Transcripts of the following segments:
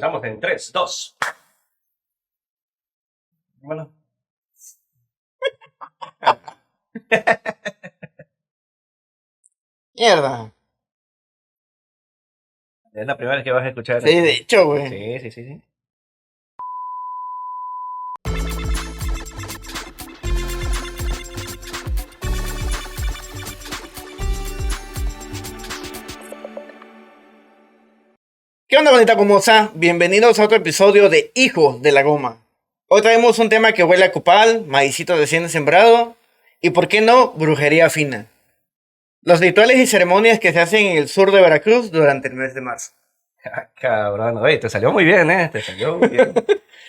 Estamos en 3, 2. Bueno. Mierda. Es la primera vez que vas a escuchar. Sí, de hecho, güey. Sí. ¿Qué onda, bonita comosa? Bienvenidos a otro episodio de Hijo de la Goma. Hoy traemos un tema que huele a copal, maicito recién sembrado y, ¿por qué no?, brujería fina. Los rituales y ceremonias que se hacen en el sur de Veracruz durante el mes de marzo. Cabrón, oye, te salió muy bien, Te salió muy bien.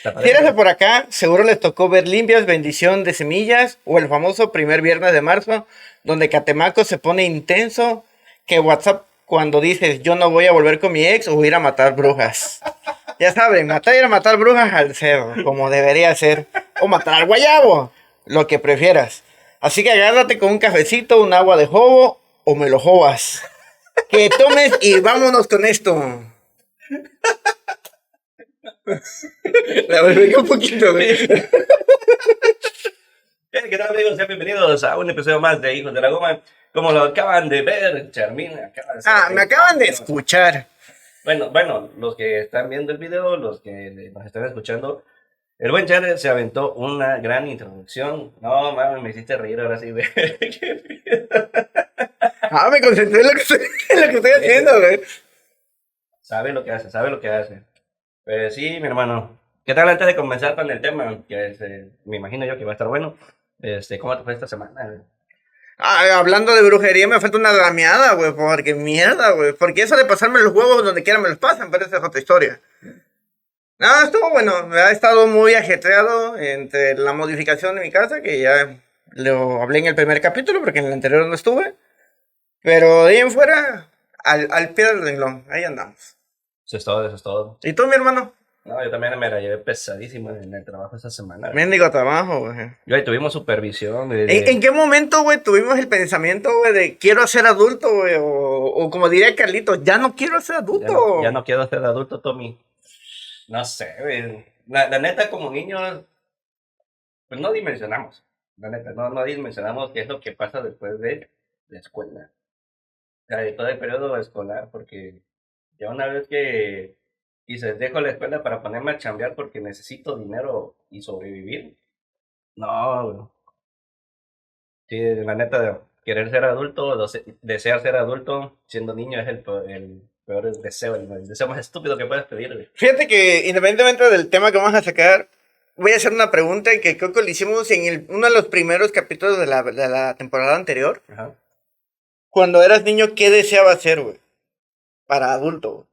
Si eres de por acá, seguro les tocó ver Limpias, Bendición de Semillas o el famoso primer viernes de marzo, donde Catemaco se pone intenso que WhatsApp cuando dices yo no voy a volver con mi ex o ir a matar brujas. Ya saben, ir a matar brujas al cerro, como debería ser. O matar al guayabo, lo que prefieras. Así que agárrate con un cafecito, un agua de jobo o me lo jobas. Que tomes y vámonos con esto. La volví un poquito, güey. ¿Qué tal, amigos? Sean bienvenidos a un episodio más de Hijos de la Goma. Como lo acaban de ver, Charmín acaba de ser Me acaban de escuchar. Bueno, los que están viendo el video, los que nos están escuchando, el buen Char se aventó una gran introducción. No, mames, me hiciste reír ahora sí, güey. Me concentré en lo que estoy haciendo, güey. Sabe lo que hace, sabe lo que hace. Pues sí, mi hermano. ¿Qué tal antes de comenzar con el tema? Que me imagino yo que va a estar bueno. ¿Cómo te fue esta semana, güey? Hablando de brujería, me falta una lameada, güey, porque mierda, güey. Porque eso de pasarme los huevos donde quiera me los pasan, pero esa es otra historia. No, estuvo bueno. Ha estado muy ajetreado entre la modificación de mi casa, que ya lo hablé en el primer capítulo, porque en el anterior no estuve. Pero de ahí en fuera, al pie del renglón, ahí andamos. Eso es todo, eso es todo. ¿Y tú, mi hermano? No, yo también me la llevé pesadísimo en el trabajo esta semana, güey. Mendigo trabajo, güey. Y ahí tuvimos supervisión. ¿En qué momento, güey, tuvimos el pensamiento, güey, de quiero ser adulto, güey? O como diría Carlitos, ya no quiero ser adulto. Ya no quiero ser adulto, Tommy. No sé, güey. La neta, como niños, pues no dimensionamos. La neta, no dimensionamos qué es lo que pasa después de la escuela. O sea, de todo el periodo escolar, porque ya una vez que dices, dejo la escuela para ponerme a chambear porque necesito dinero y sobrevivir. No, güey. Sí, la neta, querer ser adulto, desear ser adulto siendo niño es el peor deseo, el deseo más estúpido que puedes pedir, güey. Fíjate que independientemente del tema que vamos a sacar, voy a hacer una pregunta que creo que lo hicimos en uno de los primeros capítulos de la temporada anterior. Ajá. Cuando eras niño, ¿qué deseabas ser, güey? Para adulto, güey.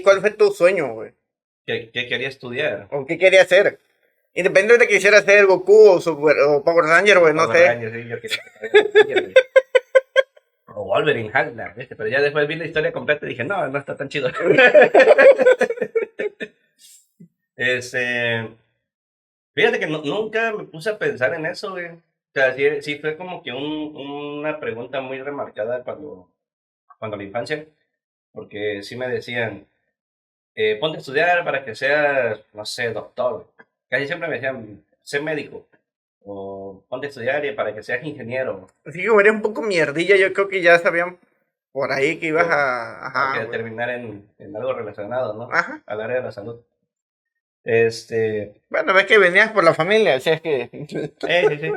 ¿Cuál fue tu sueño, güey? ¿Qué quería estudiar? ¿O qué querías ser? Independientemente de que quisieras ser Goku o Power Ranger, güey, no Power sé. Rangers, sí, yo quería ser Power Ranger, güey. O Wolverine, Hagler, ¿viste? Pero ya después vi la historia completa y dije, no, no está tan chido. Fíjate que nunca me puse a pensar en eso, güey. O sea, sí fue como que una pregunta muy remarcada cuando la infancia, porque sí me decían, ponte a estudiar para que seas, no sé, doctor. Casi siempre me decían, sé médico, o ponte a estudiar para que seas ingeniero. Así que eres un poco mierdilla, yo creo que ya sabían por ahí que ibas a... Para Ajá, que güey. terminar en algo relacionado, ¿no? Ajá. Al área de la salud. Bueno, ves que venías por la familia, o sea, es que... Sí.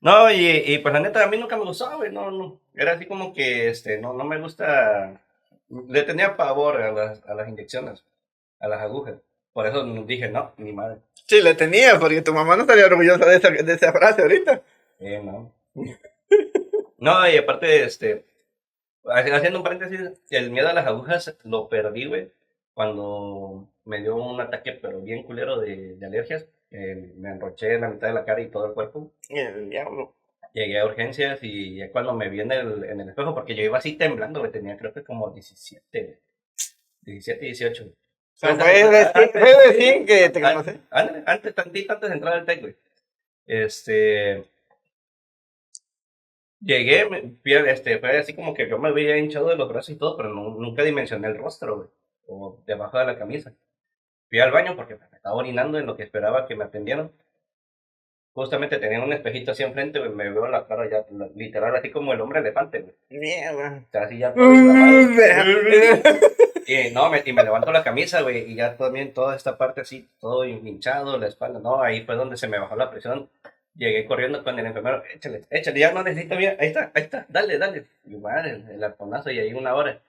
No, y pues la neta, a mí nunca me gustaba, güey, no. Era así como que, no me gusta. Le tenía pavor a las inyecciones, a las agujas. Por eso dije, no, ni madre. Sí, le tenía, porque tu mamá no estaría orgullosa de esa frase ahorita. No. No, y aparte, haciendo un paréntesis, el miedo a las agujas lo perdí, güey, cuando me dio un ataque, pero bien culero de alergias. Me enroché en la mitad de la cara y todo el cuerpo. El diablo. Llegué a urgencias y ya cuando me vi en el espejo, porque yo iba así temblando, güey, tenía creo que como 17, 18. O sea, fue decir que te conocí. Tantito antes de entrar al TEC, güey. Llegué, fue así como que yo me veía hinchado de los brazos y todo, pero nunca dimensioné el rostro, güey. o debajo de la camisa. Fui al baño porque me estaba orinando en lo que esperaba que me atendieran. Justamente tenía un espejito así enfrente, güey, me veo la cara ya, literal, así como el hombre elefante, güey. Mierda. O sea, así ya todo inflamado. Y no, y me levanto la camisa, güey, y ya también toda esta parte así, todo hinchado, la espalda, no, ahí fue donde se me bajó la presión. Llegué corriendo con el enfermero, échale, ya no necesita bien, ahí está, dale. Y madre, el arponazo y ahí 1 hora.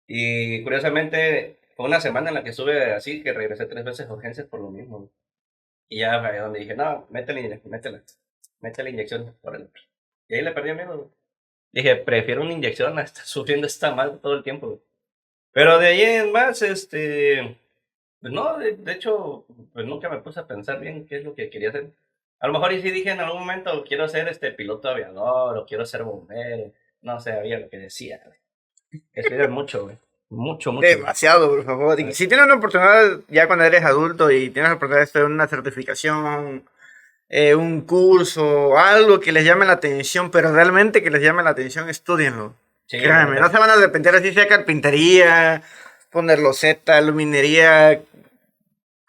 Y curiosamente, fue una semana en la que estuve así, que regresé 3 veces a urgencias por lo mismo, güey. Y ya fue donde dije, no, mete la inyección, órale. Y ahí le perdí el miedo, güey. Dije, prefiero una inyección a estar sufriendo esta mal todo el tiempo, güey. Pero de ahí en más, pues no, de hecho, pues nunca me puse a pensar bien qué es lo que quería hacer. A lo mejor y sí dije en algún momento, quiero ser piloto aviador o quiero ser bombero. No sé, había lo que decía, güey. Estudiar mucho, güey. Mucho, güey. Demasiado, por favor. Y si tienes una oportunidad, ya cuando eres adulto y tienes la oportunidad de estudiar una certificación, un curso, algo que les llame la atención, pero realmente que les llame la atención, estudienlo. Sí, la Créanme, no se neta, van a depender así sea carpintería, poner loseta, luminería,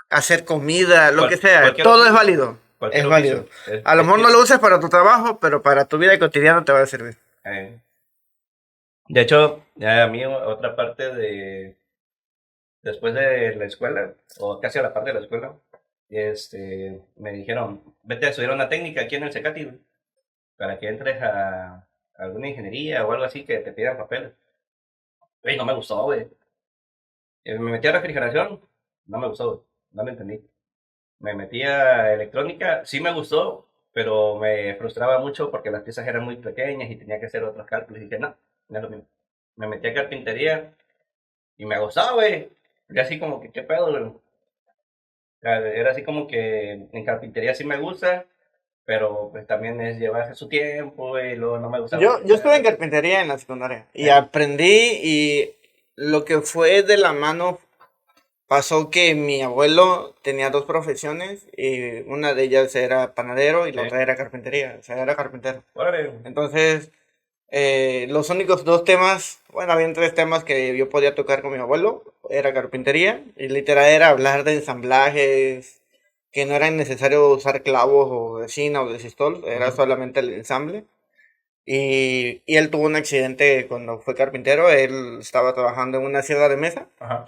hacer comida, lo que sea. cualquier Todo es oficio, válido. cualquier Es válido. oficio. A lo Es mejor no que, lo uses para tu trabajo, pero para tu vida cotidiana te va a servir. eh, de hecho, ya a mí otra parte después de la escuela, o casi a la parte de la escuela, me dijeron, vete a estudiar una técnica aquí en el Cecati, güey, para que entres a alguna ingeniería o algo así que te pidan papeles. Güey, no me gustó, güey. Me metí a refrigeración, no me gustó, güey. No lo entendí. Me metí a electrónica, sí me gustó, pero me frustraba mucho porque las piezas eran muy pequeñas y tenía que hacer otros cálculos. Y dije, no, no es lo mismo. Me metí a carpintería y me gustaba, güey. Y así como que, ¿qué pedo, güey? O sea, era así como que en carpintería sí me gusta, pero pues también es llevarse su tiempo y luego no me gusta Yo estuve en autorizar. carpintería en la secundaria y Eh, aprendí y lo que fue de la mano pasó que mi abuelo tenía dos profesiones y una de ellas era panadero y la otra eh, era carpintería, o sea, era carpintero. órale. Entonces, los únicos dos temas, bueno, habían tres temas que yo podía tocar con mi abuelo, era carpintería y literal era hablar de ensamblajes, que no era necesario usar clavos o resina o de sistol, era Ujú, solamente el ensamble. Y él tuvo un accidente cuando fue carpintero, él estaba trabajando en una sierra de mesa ajá.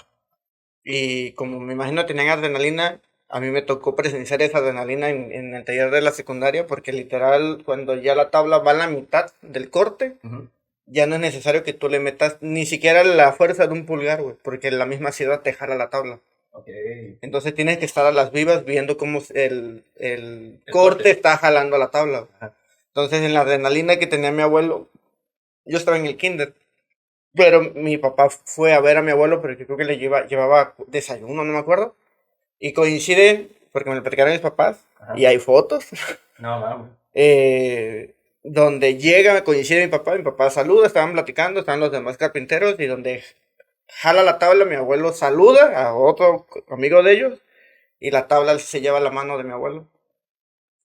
y como me imagino tenían adrenalina, a mí me tocó presenciar esa adrenalina en el taller de la secundaria porque literal cuando ya la tabla va a la mitad del corte, Ujú, ya no es necesario que tú le metas ni siquiera la fuerza de un pulgar, güey, porque la misma sierra te jala la tabla. ok. Entonces tienes que estar a las vivas viendo cómo el El corte corte. está jalando la tabla. Ajá. Entonces en la adrenalina que tenía mi abuelo, yo estaba en el kinder. Pero mi papá fue a ver a mi abuelo, pero yo creo que llevaba desayuno, no me acuerdo. Y coincide, porque me lo platicaron mis papás, y Ajá. hay fotos, No, mames. donde llega, coincide mi papá saluda, estaban platicando, estaban los demás carpinteros, y donde jala la tabla, mi abuelo saluda a otro amigo de ellos, y la tabla se lleva la mano de mi abuelo.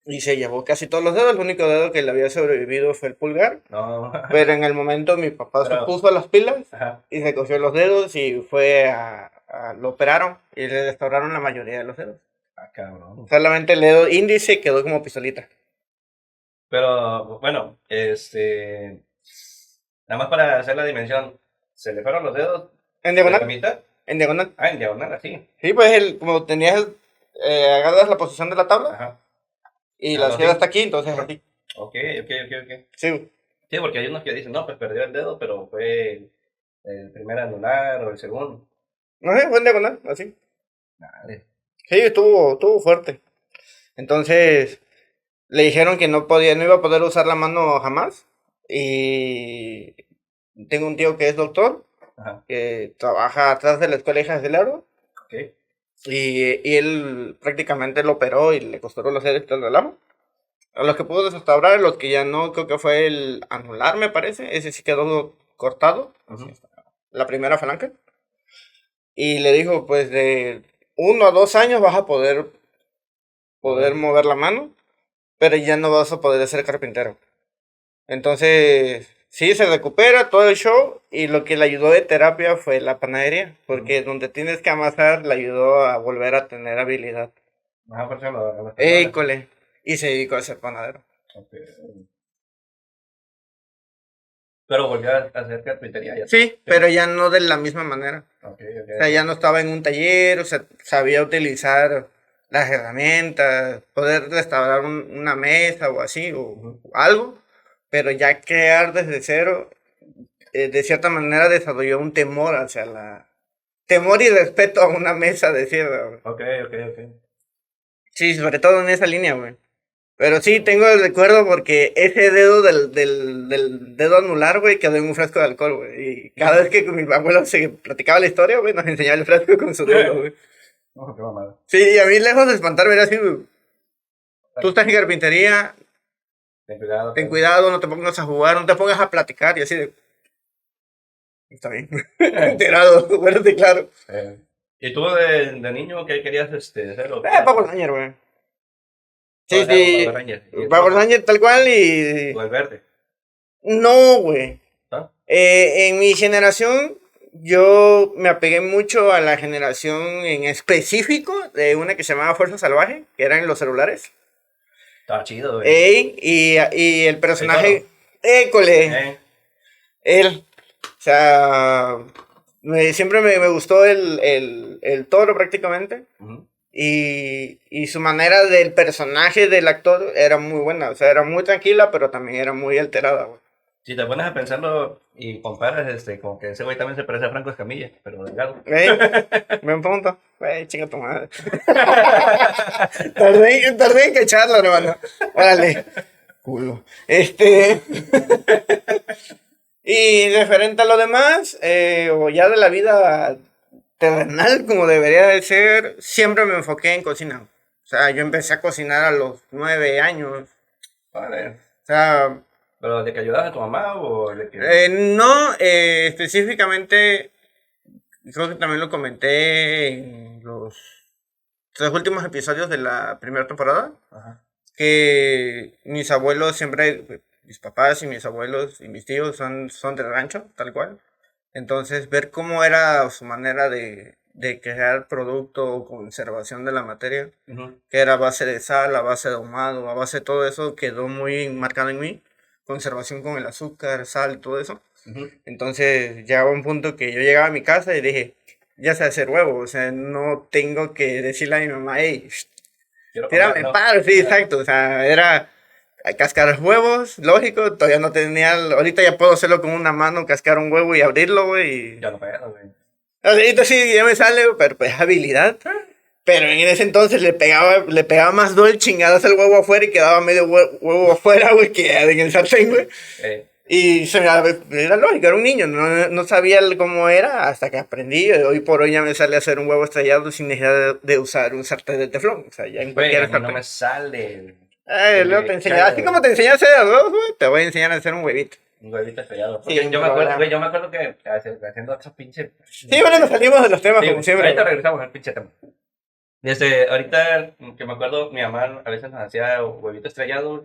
Y se llevó casi todos los dedos, el único dedo que le había sobrevivido fue el pulgar. No. Pero en el momento mi papá se Pero, puso las pilas ajá. y se cosió los dedos y fue lo operaron y le restauraron la mayoría de los dedos. Ah, cabrón. Solamente el dedo índice quedó como pistolita. Pero, bueno, nada más para hacer la dimensión, ¿se le fueron los dedos En de la diagonal, mitad? en diagonal. Ah, en diagonal, así. Sí, pues como tenías, agarras la posición de la tabla Ajá. y la Algo hacías hasta así. aquí, entonces así. Ok. Sí, Sí, porque hay unos que dicen, no, pues perdió el dedo, pero fue el primer anular o el segundo. no sé, fue en diagonal, así. Madre. Sí, estuvo fuerte. Entonces le dijeron que no podía, no iba a poder usar la mano jamás. Y tengo un tío que es doctor Ajá. que trabaja atrás de la escuela Hijas del Aro, Ok. y él prácticamente lo operó y le costó los dedos del relamo. A los que pudo restaurar, los que ya no, creo que fue el anular, me parece. Ese sí quedó cortado, así Ujú. está, la primera falange. Y le dijo, pues de 1 a 2 años vas a poder Moverlo. mover la mano, pero ya no vas a poder ser carpintero. Entonces, Sí, se recupera todo el show y lo que le ayudó de terapia fue la panadería, porque donde tienes que amasar le ayudó a volver a tener habilidad. Ajá, por ejemplo, a los tamales. École. Y se dedicó a ser panadero. Ok. Pero volvió a hacer carpintería ya. Sí, pero ya no de la misma manera. Ok, O sea, ya no estaba en un taller, o sea, sabía utilizar las herramientas, poder restaurar una mesa o así, o algo, pero ya crear desde cero, de cierta manera desarrolló un temor hacia la... Temor y respeto a una mesa de cierre, güey. Ok, ok, ok. Sí, sobre todo en esa línea, güey. Pero sí, tengo el recuerdo porque ese dedo del dedo anular, güey, quedó en un frasco de alcohol, güey. Y cada vez que mi abuelo se platicaba la historia, güey, nos enseñaba el frasco con su dedo, güey. No, qué mamada. Sí, y a mí lejos de espantarme era así, güey. Tú estás en carpintería, Ten cuidado. ten cuidado, no te pongas a jugar, no te pongas a platicar y así de... Está bien. Enterado, acuérdate, claro. ¿Y tú de niño qué querías hacer? Power Ranger, güey. Sí, O sea, sí. Power Ranger. ¿Y el Power rojo? Ranger tal cual y... O el verde. No, güey. ¿No? En mi generación, yo me apegué mucho a la generación en específico de una que se llamaba Fuerza Salvaje, que eran los celulares. Estaba chido, güey. Y el personaje, école, Eh, él. O sea, siempre me gustó el toro prácticamente. ujú. Y su manera del personaje del actor era muy buena. O sea, era muy tranquila, pero también era muy alterada, güey. Si te pones a pensarlo y comparas, como que ese güey también se parece a Franco Escamilla, pero delgado. Buen punto. Chinga tu madre. Tardé en cacharlo, hermano. Órale. Culo. Y referente a lo demás, o ya de la vida terrenal, como debería de ser, siempre me enfoqué en cocina. O sea, yo empecé a cocinar a los 9 años. Vale. O sea, ¿Pero de que ayudabas a tu mamá o de que...? no específicamente, creo que también lo comenté en los 3 últimos episodios de la primera temporada, Ajá. que mis abuelos siempre, mis papás y mis abuelos y mis tíos son del rancho, tal cual. Entonces, ver cómo era su manera de crear producto o conservación de la materia, Ujú. que era a base de sal, a base de ahumado, a base de todo eso, quedó muy marcado en mí. Conservación con el azúcar, sal, todo eso. Ujú. Entonces, llegaba un punto que yo llegaba a mi casa y dije, ya sé hacer huevo, o sea, no tengo que decirle a mi mamá, hey, Quiero tírame comer, ¿no? paro, sí, exacto, o sea, era cascar huevos, lógico, todavía no tenía, ahorita ya puedo hacerlo con una mano, cascar un huevo y abrirlo, güey. Ya no pedo, güey. Ahorita sí, ya me sale, pero pues habilidad. Pero en ese entonces le pegaba más duro el chingadazo al huevo afuera y quedaba medio huevo afuera, güey, que en el sartén, güey. Y era lógico, era un niño, no sabía cómo era hasta que aprendí. Hoy por hoy ya me sale a hacer un huevo estrellado sin necesidad de usar un sartén de teflón. O sea, ya en Güey, cualquier a mí no sartén. me sale Luego te enseño, así como te enseñé a hacer arroz, güey, te voy a enseñar a hacer un huevito. un huevito estrellado. Sí, Porque yo me pero acuerdo, ya. güey, yo me acuerdo que haciendo otros pinches... Sí, bueno, nos salimos de los temas Sí, como siempre. ahorita regresamos al pinche tema. Ahorita que me acuerdo, mi mamá a veces nos hacía huevito estrellado.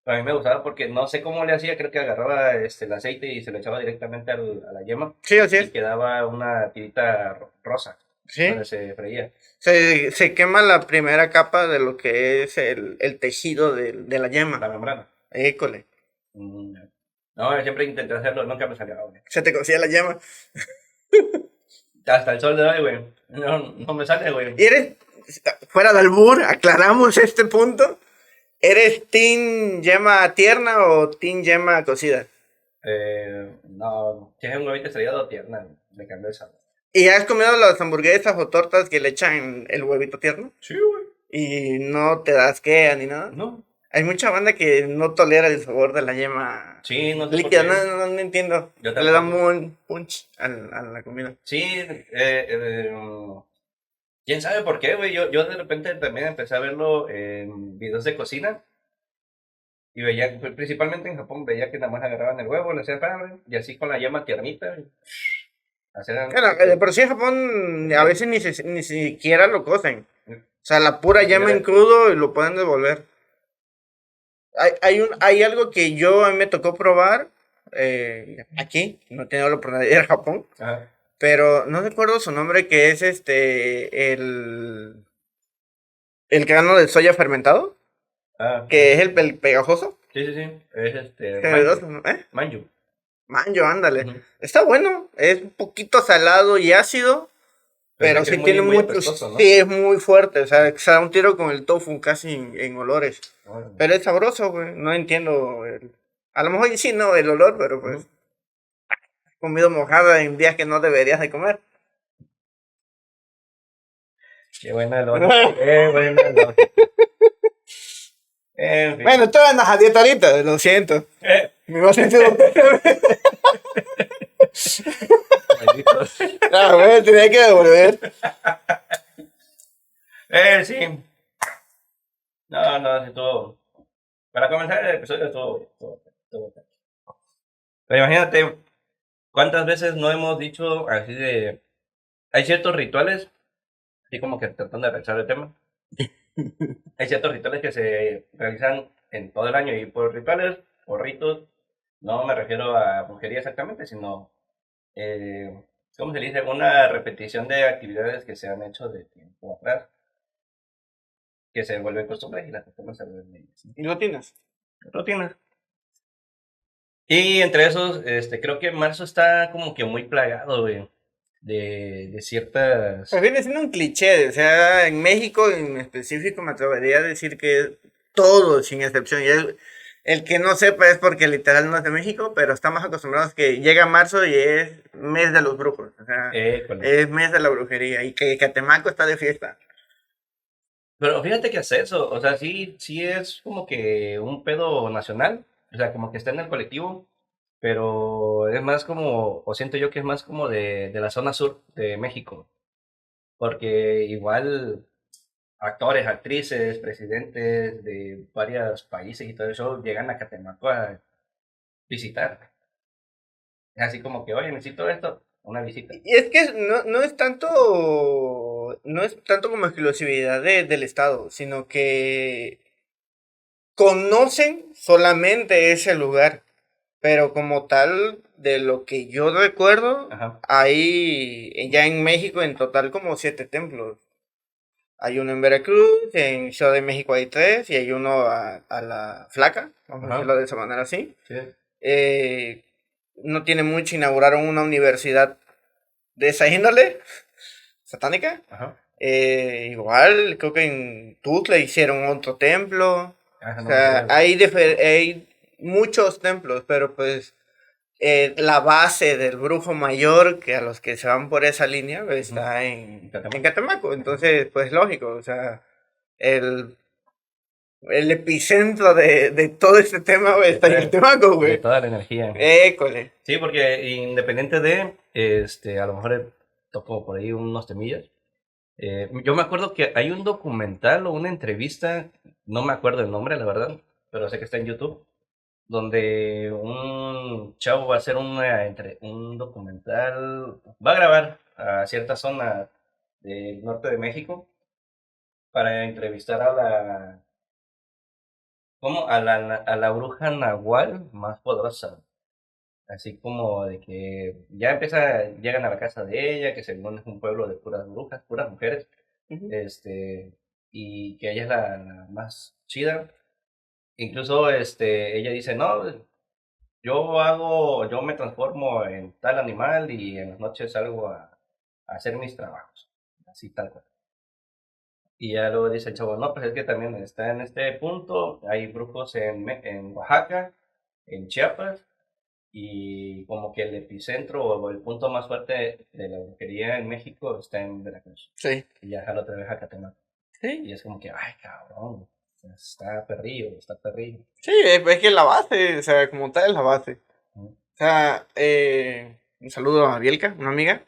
A mí me gustaba porque no sé cómo le hacía, creo que agarraba el aceite y se lo echaba directamente a la yema Sí, así y es. quedaba una tirita rosa Sí. donde se freía. Se quema la primera capa de lo que es el tejido de la La yema. membrana. École. Mm, no, siempre intenté hacerlo, nunca me salió, güey. Se te cocía la yema. Hasta el sol de hoy, güey. No me sale, güey. Y eres, fuera de albur, aclaramos este punto. ¿Eres team yema tierna o team yema cocida? No, si es un huevito estrellado tierna, le cambio el sabor. ¿Y has comido las hamburguesas o tortas que le echan el huevito tierno? Sí, güey. Y no te das quea ni nada. No. Hay mucha banda que no tolera el sabor de la yema Sí, no sé por líquida. qué. No entiendo. Yo Le da tampoco. un punch a la comida. Sí, quién sabe por qué, güey. Yo de repente también empecé a verlo en videos de cocina y veía, principalmente en Japón, veía que nada más agarraban el huevo, le hacían pan y así con la yema tiernita. Hacían. Bueno, por sí en Japón a veces ni siquiera lo cocen. O sea, la pura yema en crudo y lo pueden devolver. Hay algo que a mí me tocó probar aquí, no he tenido la oportunidad de ir a Japón, Ajá. pero no recuerdo su nombre, que es el grano de soya fermentado, Ah, que es el pegajoso. sí, sí, sí. Es Generoso, manju. ¿no? Manju. Manjo, ándale. Ujú. Está bueno, es un poquito salado y ácido, Pero sé pero que es sí muy, tiene muy muchos, apestoso, ¿no? sí es muy fuerte, o sea, se da un tiro con el tofu casi en olores. Órale. Pero es sabroso, güey, no entiendo a lo mejor sí, no, el olor, pero pues, Ujú. comido mojada en días que no deberías de comer. Qué buena lógica. Qué buena lógica. En fin. Bueno, estoy en la dieta ahorita, lo siento. Eh, Me va a sentir malditos. Ah, güey, tenía que devolver. Sí. No, no, sí estuvo. Para comenzar el episodio estuvo. Pero imagínate cuántas veces no hemos dicho así de. Hay ciertos rituales, así como que tratando de pensar el tema. Hay ciertos rituales que se realizan en todo el año y por rituales o ritos, no me refiero a brujería exactamente, sino, eh, ¿cómo se dice? Una repetición de actividades que se han hecho de tiempo atrás, que se vuelven costumbres y las costumbres se vuelven Rutinas. rutinas. Y entre esos, creo que marzo está como que muy plagado, güey, de Pues ciertas... viene siendo un cliché, o sea, en México en específico me atrevería a decir que todo, sin excepción. Y el que no sepa es porque literal no es de México, pero estamos acostumbrados que llega marzo y es mes de los brujos, o sea, Con es mes de la brujería y que Catemaco está de fiesta. Pero fíjate que hace eso, o sea, sí, sí es como que un pedo nacional, o sea, como que está en el colectivo, pero es más como, o siento yo que es más como de la zona sur de México, porque igual actores, actrices, presidentes de varios países y todo eso llegan a Catemaco a visitar. Es así como que, oye, necesito esto, una visita. Y es que no es tanto como exclusividad del Estado, sino que conocen solamente ese lugar. Pero como tal, de lo que yo recuerdo, Ajá, hay ya en México en total como 7 templos. Hay uno en Veracruz, en Ciudad de México hay 3 y hay uno a la Flaca, vamos a ajá, decirlo de esa manera así. sí, Eh, no tiene mucho, inauguraron una universidad de esa índole, satánica. ajá, Igual, creo que en Tuzla hicieron otro templo. ajá, O no me sea, acuerdo. hay muchos templos, pero pues la base del brujo mayor, que a los que se van por esa línea, pues, Ujú. está En en Catemaco. Catemaco. Entonces, pues lógico, o sea, el, el epicentro de todo este tema, güey, De está en toda, Catemaco, de güey. toda la energía. École. Sí, porque independiente de, a lo mejor toco por ahí unos temillas. Yo me acuerdo que hay un documental o una entrevista, no me acuerdo el nombre, la verdad, pero sé que está en YouTube, donde un chavo va a hacer un documental, va a grabar a cierta zona del norte de México para entrevistar ¿cómo? A la bruja nahual más poderosa. Así como de que ya llegan a la casa de ella, que según es un pueblo de puras brujas, puras mujeres, Ujú. y que ella es la más chida. Incluso ella dice, no, yo me transformo en tal animal y en las noches salgo a hacer mis trabajos, así tal cual. Y ya luego dice el chavo, no, pues es que también está en este punto, hay brujos en Oaxaca, en Chiapas, y como que el epicentro o el punto más fuerte de la brujería en México está en Veracruz. Sí. Y ya jalo otra vez a Catemaco. Sí. Y es como que, ay, cabrón, está perrillo, está perrillo. Sí, es que la base, o sea, como tal es la base. Ujú. O sea, un saludo a Bielka, una amiga.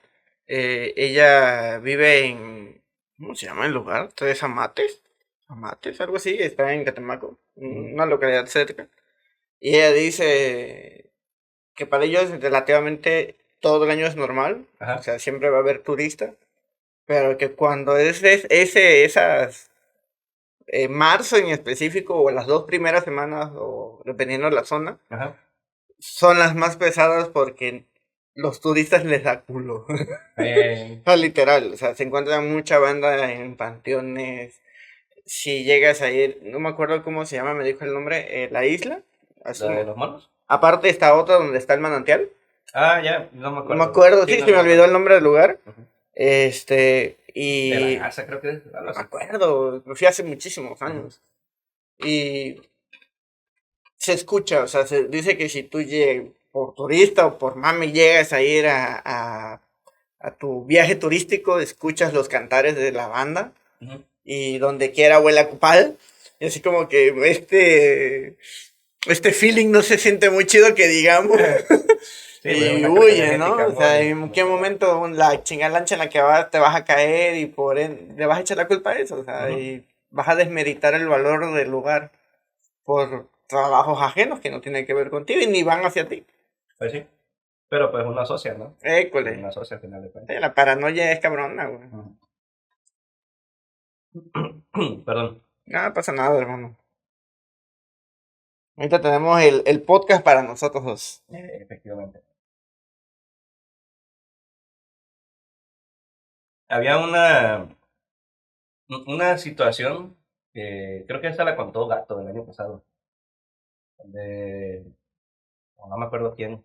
Ella vive en, ¿cómo se llama el lugar? Tres Amates. Amates, algo así, está en Catemaco, Ujú. una localidad cerca. Y ella dice que para ellos relativamente todo el año es normal, o Ajá, sea, siempre va a haber turistas, pero que cuando esas, marzo en específico, o las 2 primeras semanas, o dependiendo de la zona, ajá. son las más pesadas porque los turistas les da culo. Eh, No, literal, o sea, se encuentra mucha banda en panteones. Si llegas a ir, no me acuerdo cómo se llama, me dijo el nombre, la isla. ¿La de Asumo. los monos? Aparte está otra donde está el manantial. Ah, ya, no me No me acuerdo. acuerdo, Sí, sí, no, se no me me olvidó acuerdo. el nombre del lugar. Ujú. De la Y Garza, creo que es, algo no me así. acuerdo, me fui hace muchísimos Ujú. años. Y se escucha, o sea, se dice que si tú por turista o por mami llegas a ir a tu viaje turístico, escuchas los cantares de la banda Ujú. y donde quiera huele a copal. Y así como que este feeling no se siente muy chido que digamos. Sí, pues Y una carga huye, ¿no? energética O sea, muy, ¿en muy qué pesada. momento la chingada lancha en la que vas te vas a caer y por ende le vas a echar la culpa a eso? O sea, Ujú. y vas a desmeritar el valor del lugar por trabajos ajenos que no tienen que ver contigo y ni van hacia ti. Pues sí. Pero pues uno asocia, ¿no? École. Uno asocia al final de cuentas. La paranoia es cabrona, güey. Ujú. Perdón. No pasa nada, hermano. Ahorita tenemos el podcast para nosotros dos. Efectivamente. Había una situación que creo que esa la contó Gato el año pasado, donde, o no me acuerdo quién,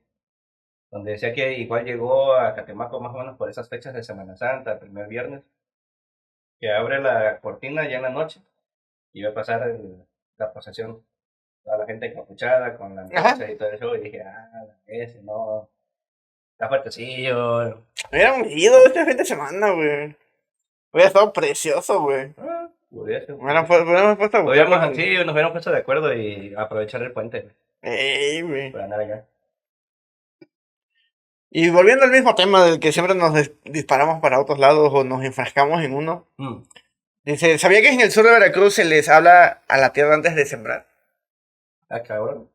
donde decía que igual llegó a Catemaco más o menos por esas fechas de Semana Santa, primer viernes, que abre la cortina ya en la noche y va a pasar la procesión, toda la gente encapuchada con la Ajá. antorcha y todo eso, y dije, ese no, está fuertecillo. Hubiéramos ido este fin de semana, güey. Hubiera estado precioso, güey. Curioso, curioso. Hubiéramos puesto a buscarlo Podríamos, con... sí, nos hubiéramos puesto de acuerdo y aprovechar el puente Ey, güey. para andar allá. Y volviendo al mismo tema del que siempre nos disparamos para otros lados o nos enfrascamos en uno. Mm. Dice, ¿sabía que en el sur de Veracruz se les habla a la tierra antes de sembrar? Ah, cabrón.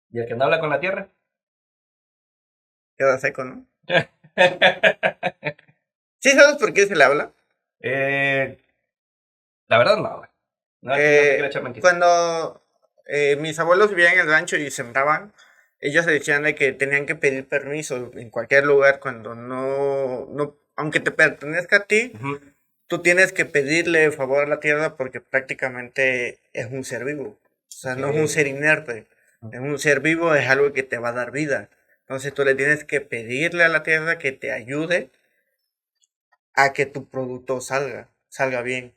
¿Y el que no habla con la tierra? Queda seco, ¿no? ¿Sí sabes por qué se le habla? eh, la verdad no, güey. No, aquí no te quiero echar mentiras. Cuando mis abuelos vivían en el rancho y sembraban, ellos decían de que tenían que pedir permiso en cualquier lugar cuando no, aunque te pertenezca a ti, Ujú. tú tienes que pedirle favor a la tierra porque prácticamente es un ser vivo. O sea, no es un ser Sí. inerte. Es un ser vivo, es algo que te va a dar vida. Entonces tú le tienes que pedirle a la tierra que te ayude a que tu producto salga bien.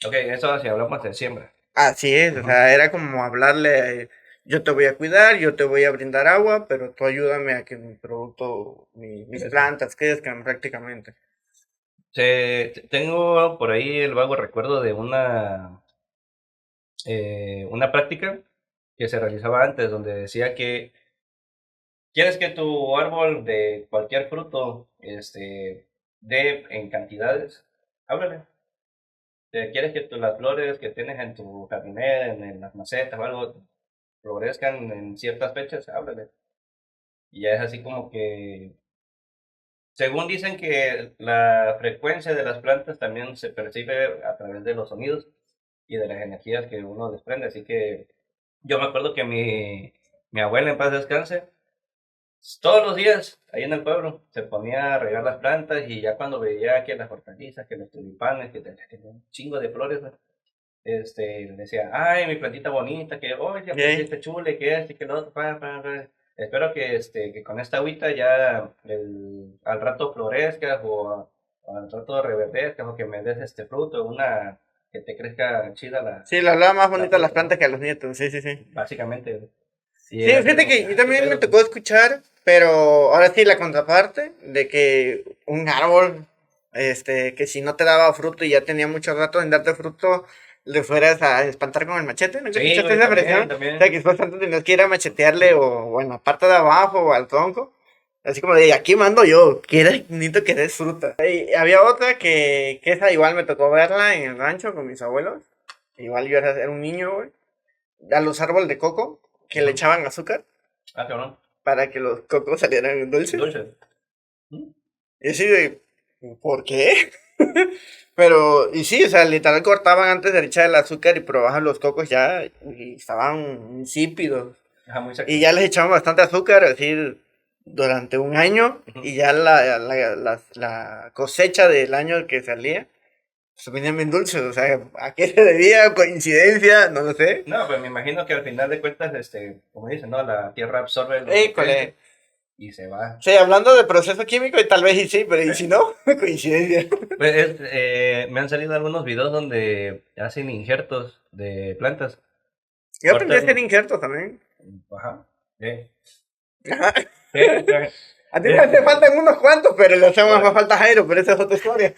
Ok, eso si hablamos de siembra. Así es, o Ujú. sea, era como hablarle, yo te voy a cuidar, yo te voy a brindar agua, pero tú ayúdame a que mi producto, mis Crece. plantas crezcan prácticamente. Tengo por ahí el vago recuerdo de una práctica que se realizaba antes, donde decía que quieres que tu árbol de cualquier fruto dé en cantidades, háblale. ¿Quieres que las flores que tienes en tu jardinera, en las macetas o algo, florezcan en ciertas fechas? Háblale. Y ya es así como que, según dicen que la frecuencia de las plantas también se percibe a través de los sonidos y de las energías que uno desprende. Así que yo me acuerdo que mi abuela, en paz descanse, todos los días ahí en el pueblo se ponía a regar las plantas y ya cuando veía que las hortalizas, que los tulipanes, que tenía un chingo de flores, ¿no? Decía, ay, mi plantita bonita, que, oye, pues Yay. este chule, que este, que lo otro, espero que con esta agüita ya al rato florezcas o al rato reverdezcas o que me des este fruto, que te crezca chida Sí, le hablaba más la bonito a las fruta, plantas ¿no? que a los nietos, sí, sí, sí. Básicamente. Y Sí, era así fíjate como que, que yo qué también me pedo. tocó escuchar, pero ahora sí la contraparte de que un árbol, que si no te daba fruto y ya tenía mucho rato en darte fruto, le fueras a espantar con el machete, ¿no? ¿Que Sí, escuchaste güey, esa también, expresión? O sea, también. que después tanto tenías que ir a machetearle o en la parte de abajo o al tronco. Así como de, aquí mando yo, necesito que des fruta. Y había otra que esa igual me tocó verla en el rancho con mis abuelos. Igual yo era un niño, güey. A los árboles de coco que le Ujú. echaban azúcar Ah, cabrón. para que los cocos salieran dulces. Dulce. Mm. Y así de, ¿por qué? Pero, y sí, o sea, literal cortaban antes de echar el azúcar y probaban los cocos ya y estaban insípidos. Ajá, muy seco. Y ya les echamos bastante azúcar, así, durante un año. Ujú. Y ya la cosecha del año que salía, se venían bien dulces. O sea, ¿a qué se debía? ¿Coincidencia? No lo sé. No, pues me imagino que al final de cuentas, como dicen, ¿no? La tierra absorbe los École. nutrientes y se va. Sí, hablando de proceso químico, y tal vez y sí, pero ¿y si no? Coincidencia. Pues me han salido algunos videos donde hacen injertos de plantas. Yo aprendí a hacer Cortan, injertos también. ajá, Ajá. eh, A ti te hace eh, falta unos cuantos, pero le hacemos más bueno. falta a Jairo, pero esa es otra historia.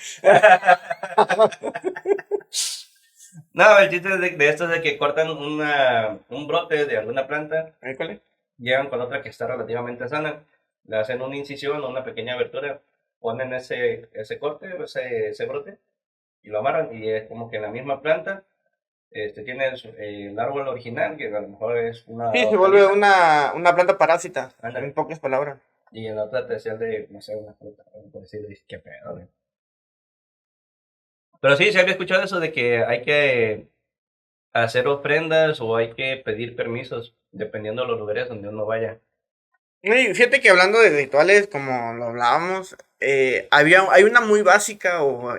No, el chiste de esto es de que cortan un brote de alguna planta, École. llegan con otra que está relativamente sana, le hacen una incisión o una pequeña abertura, ponen ese corte, ese brote, y lo amarran, y es como que en la misma planta tiene el árbol original, que a lo mejor es una Sí, se vuelve hortaliza, una planta parásita, en ándale, pocas palabras. y en la otra te hacía de, no sé, una fruta, algo por decir, qué pedo, güey. Pero sí, se había escuchado eso de que hay que hacer ofrendas o hay que pedir permisos, dependiendo de los lugares donde uno vaya. Y fíjate que hablando de rituales, como lo hablábamos, hay una muy básica o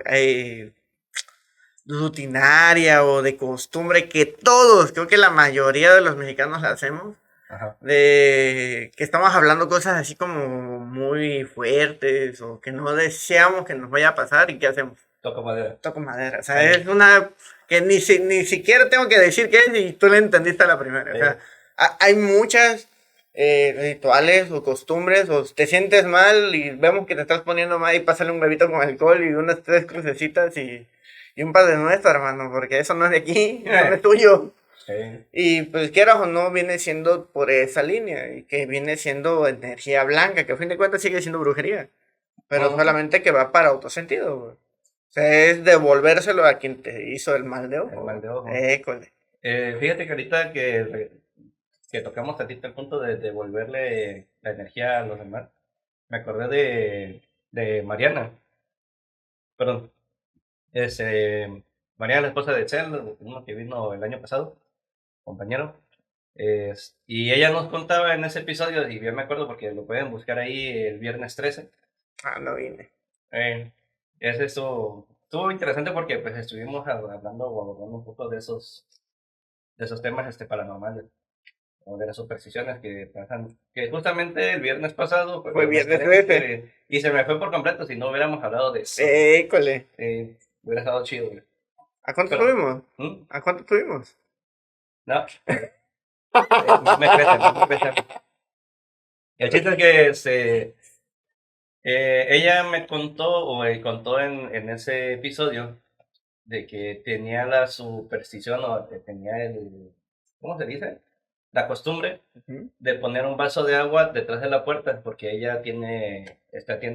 rutinaria o de costumbre que todos, creo que la mayoría de los mexicanos la hacemos, Ajá, de que estamos hablando cosas así como muy fuertes o que no deseamos que nos vaya a pasar y ¿qué hacemos? toca madera. Toco madera, o sea, Ándale. es una que ni siquiera tengo que decir qué es y tú le entendiste a la primera, o sea, hay muchas rituales o costumbres o te sientes mal y vemos que te estás poniendo mal y pásale un bebito con alcohol y unas tres crucecitas y un padre nuestro, hermano, porque eso no es de aquí, eso no es tuyo. Sí. Y pues quieras o no, viene siendo por esa línea, y que viene siendo energía blanca, que a fin de cuentas sigue siendo brujería, pero Ujú. solamente que va para otro sentido, güey. O sea, es devolvérselo a quien te hizo el mal de El ojo, mal güey. de ojo. École. Fíjate que ahorita que tocamos tantito el punto de devolverle la energía a los demás, me acordé de Mariana, perdón, Mariana, la esposa de Excel, uno que vino el año pasado, compañero. Y ella nos contaba en ese episodio, y yo me acuerdo porque lo pueden buscar ahí el viernes 13. Ah, no vine. eh, es eso, estuvo interesante porque pues estuvimos hablando o abordando un poco de esos temas paranormales, o de las supersticiones que pasan, que justamente el viernes pasado fue Fue viernes viernes 13 13. y se me fue por completo si no hubiéramos hablado de eso. École. Hubiera estado chido, güey. ¿A cuánto Pero, tuvimos? ¿mm? ¿A cuánto tuvimos? No, me crece, me crece. El chiste es que ella me contó, o contó en ese episodio, de que tenía la superstición, o que tenía ¿cómo se dice? La costumbre Ujú. de poner un vaso de agua detrás de la puerta, porque ella atiende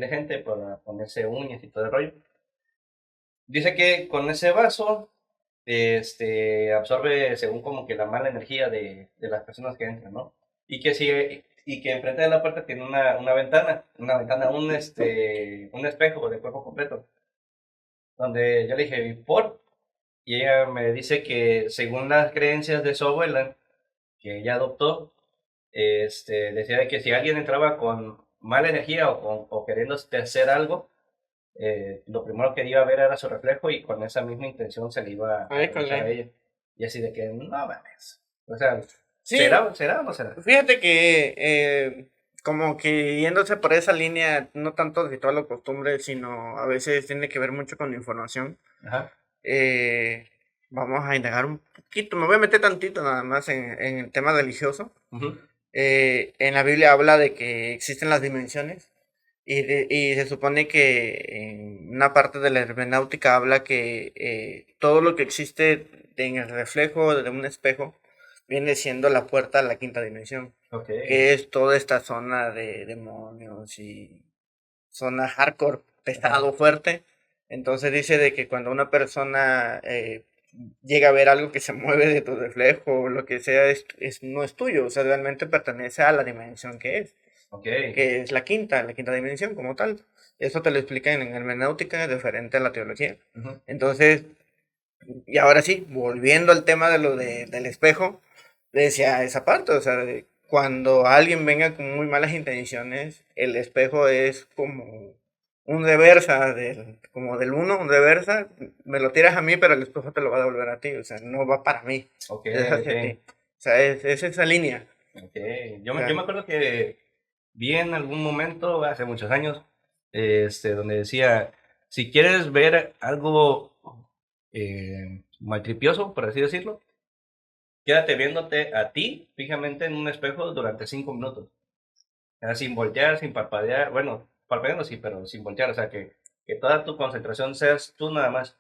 gente para ponerse uñas y todo el rollo. Dice que con ese vaso, absorbe según como que la mala energía de las personas que entran, ¿no? Y que enfrente de la puerta tiene un espejo de cuerpo completo, donde yo le dije, ¿y por? Y ella me dice que según las creencias de su abuela, que ella adoptó, decía de que si alguien entraba con mala energía o queriendo hacer algo, lo primero que iba a ver era su reflejo y con esa misma intención se le iba a regresar a École. ella. Y así de que, no mames. O sea, Sí, ¿será o no será? fíjate que como que yéndose por esa línea, no tanto ritual o costumbre, sino a veces tiene que ver mucho con información. Ajá. eh, Vamos a indagar un poquito, me voy a meter tantito nada más en el tema religioso. Ujú. En la Biblia habla de que existen las dimensiones y se supone que en una parte de la hermenéutica habla que todo lo que existe en el reflejo de un espejo viene siendo la puerta a la quinta dimensión, Ok. que es toda esta zona de demonios y zona hardcore, Ajá. pesado, fuerte. Entonces dice de que cuando una persona llega a ver algo que se mueve de tu reflejo o lo que sea, no es tuyo, o sea, realmente pertenece a la dimensión Ok. que es la quinta dimensión como tal. Eso te lo explican en hermenéutica, diferente a la teología. Ujú. Entonces, y ahora sí, volviendo al tema del espejo, decía esa parte, o sea, cuando alguien venga con muy malas intenciones, el espejo es como un reversa, como del uno, un reversa, me lo tiras a mí, pero el espejo te lo va a devolver a ti, o sea, no va para mí, Ok, es hacia ti. ok. O sea, es esa línea. Ok. O Yo sea, me acuerdo que vi en algún momento, hace muchos años, donde decía, si quieres ver algo maltripioso, por así decirlo, quédate viéndote a ti fijamente en un espejo durante 5 minutos. Sin voltear, sin parpadear, bueno, parpadeando sí, pero sin voltear, o sea, que toda tu concentración seas tú nada más.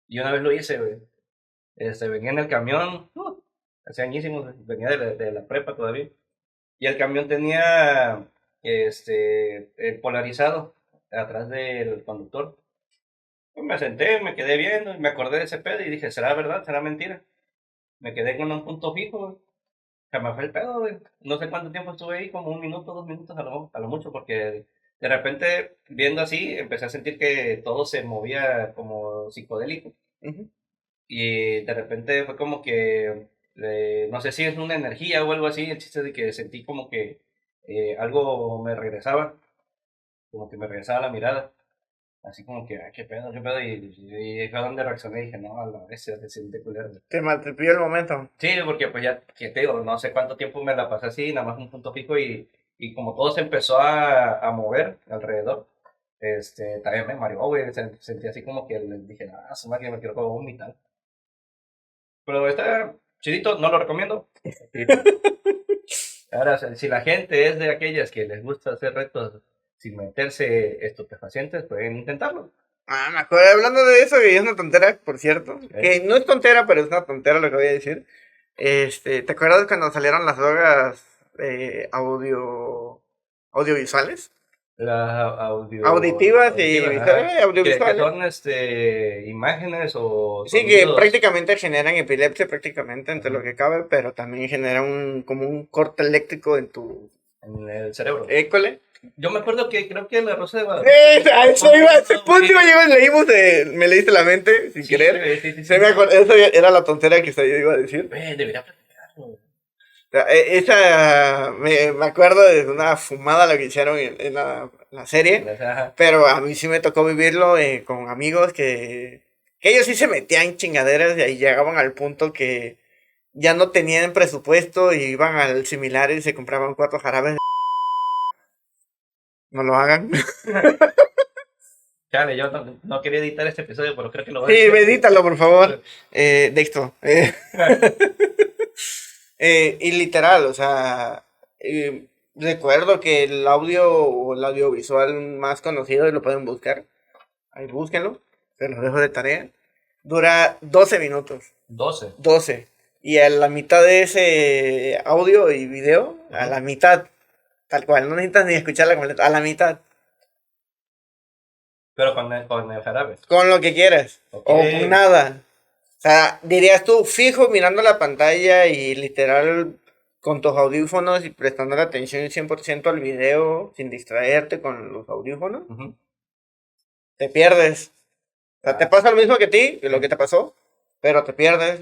Y una vez lo hice, güey. Venía en el camión, hace añísimos, venía de la prepa todavía. Y el camión tenía polarizado atrás del conductor. Pues me senté, me quedé viendo y me acordé de ese pedo y dije, ¿será verdad? ¿Será mentira? Me quedé con un punto fijo, güey. Se me fue el pedo, güey. No sé cuánto tiempo estuve ahí, como 1 minuto, 2 minutos a lo mucho, porque de repente, viendo así, empecé a sentir que todo se movía como psicodélico. ujú. Y de repente fue como que, no sé si es una energía o algo así, el chiste de que sentí como que algo me regresaba, como que me regresaba la mirada, así como que, "Ah, qué pedo", y fue donde reaccioné y dije, no, a la vez se siente culero. Te maltripió el momento. Sí, porque pues ya, que te digo, no sé cuánto tiempo me la pasé así, nada más un punto fijo y como todo se empezó a mover alrededor, también me mareó, güey, sentí así como que dije, ah, su madre, me quiero como vomitar. Pero está chidito, no lo recomiendo. Sí. Ahora, si la gente es de aquellas que les gusta hacer retos sin meterse estupefacientes, pueden intentarlo. Ah, me acuerdo, hablando de eso, que es una tontera, por cierto, ¿Eh? que no es tontera, pero es una tontera lo que voy a decir. ¿Te acuerdas cuando salieron las drogas audiovisuales? Las Auditivas y auditivas, visuales, ajá. Que audiovisuales. son imágenes o Sí, que sonidos prácticamente generan epilepsia, prácticamente entre lo ujú, que cabe, pero también generan como un corte eléctrico en tu en el cerebro. école. Yo me acuerdo que creo que La Rosa de Guadalupe A sacó eso como iba, a ese uno, punto iba, güey. leímos me leíste la mente sin Sí, querer. güey, sí, sí, Se sí. me acordó, eso era la tontera que yo iba a decir. Güey, debería platicarlo. O sea, esa, me acuerdo de una fumada lo que hicieron en la serie, Ajá. pero a mí sí me tocó vivirlo con amigos que ellos sí se metían chingaderas y ahí llegaban al punto que ya no tenían presupuesto y iban al similar y se compraban 4 jarabes. No lo hagan. Chale, yo no quería editar este episodio, pero creo que lo voy a Sí, hacer. medítalo, por favor. Dexto. Y literal, o sea, recuerdo que el audio o el audiovisual más conocido, y lo pueden buscar, ahí búsquenlo, se los dejo de tarea, dura 12 minutos, 12. 12. Y a la mitad de ese audio y video, a Ujú. la mitad, tal cual, no necesitas ni escucharla completa, a la mitad, Pero con el jarabe. con lo que quieras, Ok. o con nada. O sea, dirías tú fijo mirando la pantalla y literal con tus audífonos y prestando la atención 100% al video sin distraerte con los audífonos, Ujú. te pierdes. O sea, te Ah, pasa lo mismo que a ti, que lo sí. que te pasó, pero te pierdes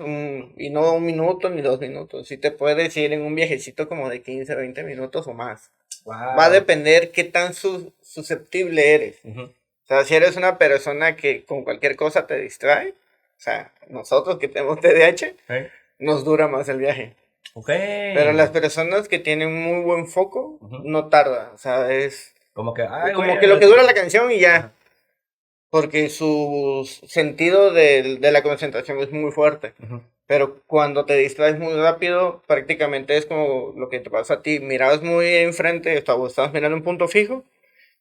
y no 1 minuto ni 2 minutos. Sí te puedes ir en un viajecito como de 15, 20 minutos o más. Va a Wow. depender qué tan susceptible eres. Ujú. O sea, si eres una persona que con cualquier cosa te distrae, o sea, nosotros que tenemos TDAH, Ok. nos dura más el viaje. Ok. Pero las personas que tienen muy buen foco, Ujú. no tarda. O sea, es Como que, ay, güey. como que lo que dura la canción y ya. Ajá. Porque su sentido de la concentración es muy fuerte. Ujú. Pero cuando te distraes muy rápido, prácticamente es como lo que te pasa a ti. Mirabas muy enfrente, estabas mirando un punto fijo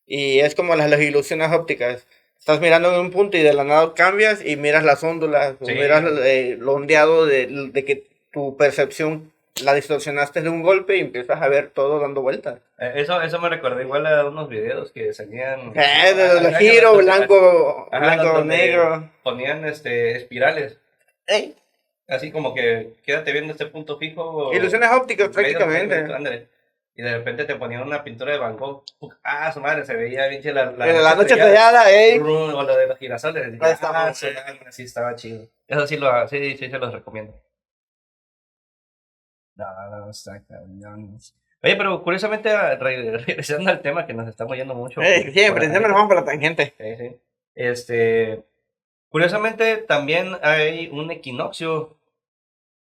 y es como las ilusiones ópticas. Estás mirando en un punto y de la nada cambias y miras las óndulas o Sí. miras lo ondeado de que tu percepción la distorsionaste de un golpe y empiezas a ver todo dando vueltas. Eso me recordó igual a unos videos que salían. De Ajá, giro, blanco, ajá, blanco, donde negro. ponían espirales. ¡Ey! Así como que quédate viendo este punto fijo Ilusiones ópticas medio minuto, prácticamente. ándale. Y de repente te ponían una pintura de Van Gogh. Ah, su madre, se veía bien chida la La noche noche estrellada. estrellada, ¡ey! O lo de los girasoles. Dije, Ahí está ah, muy su bueno. madre, sí estaba chido. Eso sí, sí se los recomiendo. No, no, está cañón. Oye, pero curiosamente, regresando al tema que nos estamos yendo mucho por Siempre, la siempre nos tangente. vamos por la tangente. Sí, sí. Curiosamente, también hay un equinoccio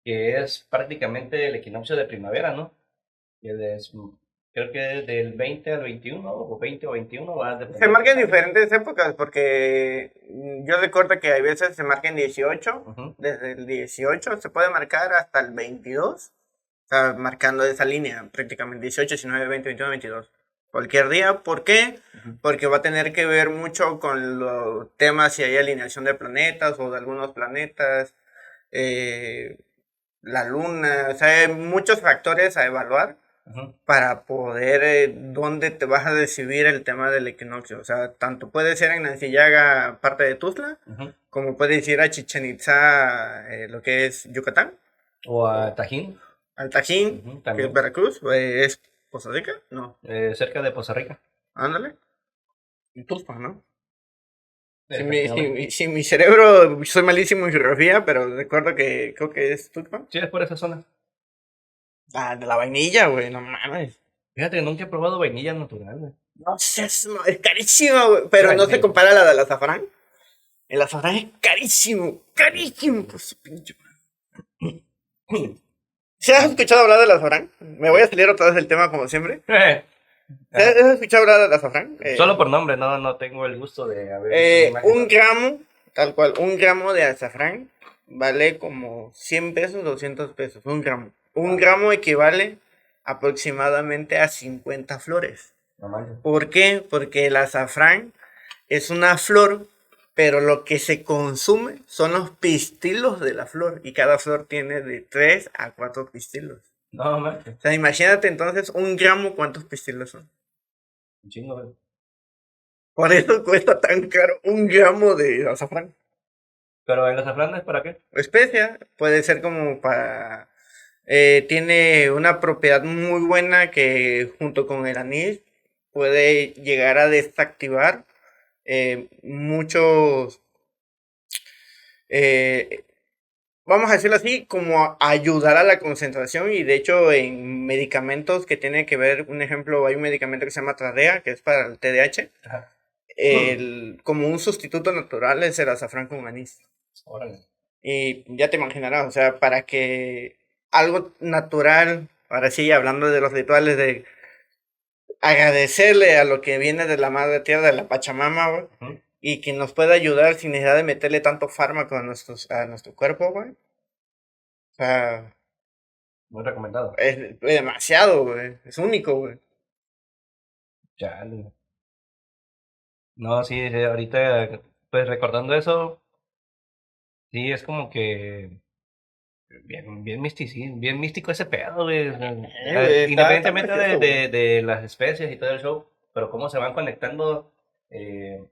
que es prácticamente el equinoccio de primavera, ¿no? Que es, creo que es del 20 al 21, o 20 o 21, va a Se depender marca del en año. diferentes épocas porque yo recuerdo que a veces se marca en 18, Ujú, desde el 18 se puede marcar hasta el 22, o sea, marcando esa línea prácticamente 18, 19, 20, 21, 22. Cualquier día, ¿por qué? ujú. Porque va a tener que ver mucho con los temas si hay alineación de planetas o de algunos planetas, eh, la luna, o sea, hay muchos factores a evaluar Ujú, para poder dónde te vas a recibir el tema del equinoccio. O sea, tanto puede ser en Nancillaga, parte de Tuzla, ujú. como puedes ir a Chichen Itza, lo que es Yucatán, O a o Tajín, al Tajín, ujú, que es también, Veracruz, es Costa Rica, no, cerca de Poza Rica, ándale, y Tuxpan, ¿no? efectivamente. Si mi cerebro, soy malísimo en geografía, pero recuerdo que creo que es Tuxpan. Sí, es por esa zona. Ah, de la vainilla, güey, no mames. Fíjate que nunca he probado vainilla natural, güey. No sé, es carísimo, güey, pero no se Ay, compara a la del azafrán. El azafrán es carísimo, carísimo por su pinche madre. ¿Sí has escuchado hablar del azafrán? Me voy a salir otra vez del tema como siempre. ¿Sí Ajá. has escuchado hablar del azafrán? Solo por nombre, no, no tengo el gusto de haber visto una imagen. Un gramo, tal cual, un gramo de azafrán vale como 100 pesos, 200 pesos, un gramo. Un Wow, gramo equivale aproximadamente a 50 flores. no manches. ¿Por qué? Porque el azafrán es una flor, pero lo que se consume son los pistilos de la flor y cada flor tiene de 3 a 4 pistilos. No manches, O sea, imagínate entonces un gramo cuántos pistilos son. un chingo, güey. Por eso cuesta tan caro un gramo de azafrán. Pero el azafrán es para qué? Especia puede ser como para... tiene una propiedad muy buena que junto con el anís puede llegar a desactivar muchos eh, vamos a decirlo así, como ayudar a la concentración y de hecho en medicamentos que tienen que ver, un ejemplo, hay un medicamento que se llama Tradea, que es para el TDAH, Ajá. como un sustituto natural es el azafrán con anís. Órale. Y ya te imaginarás, o sea, para que algo natural, ahora sí, hablando de los rituales de agradecerle a lo que viene de la madre tierra, de la Pachamama, güey, Ujú. y que nos pueda ayudar sin necesidad de meterle tanto fármaco a nuestro cuerpo, güey. O sea, Muy recomendado. es demasiado, güey. Es único, güey. Chale. No, sí, sí, ahorita, pues recordando eso, sí, es como que bien místico ese pedo, güey. O sea, Güey, está independientemente precioso, güey. de las especies y todo el show, pero cómo se van conectando, eh,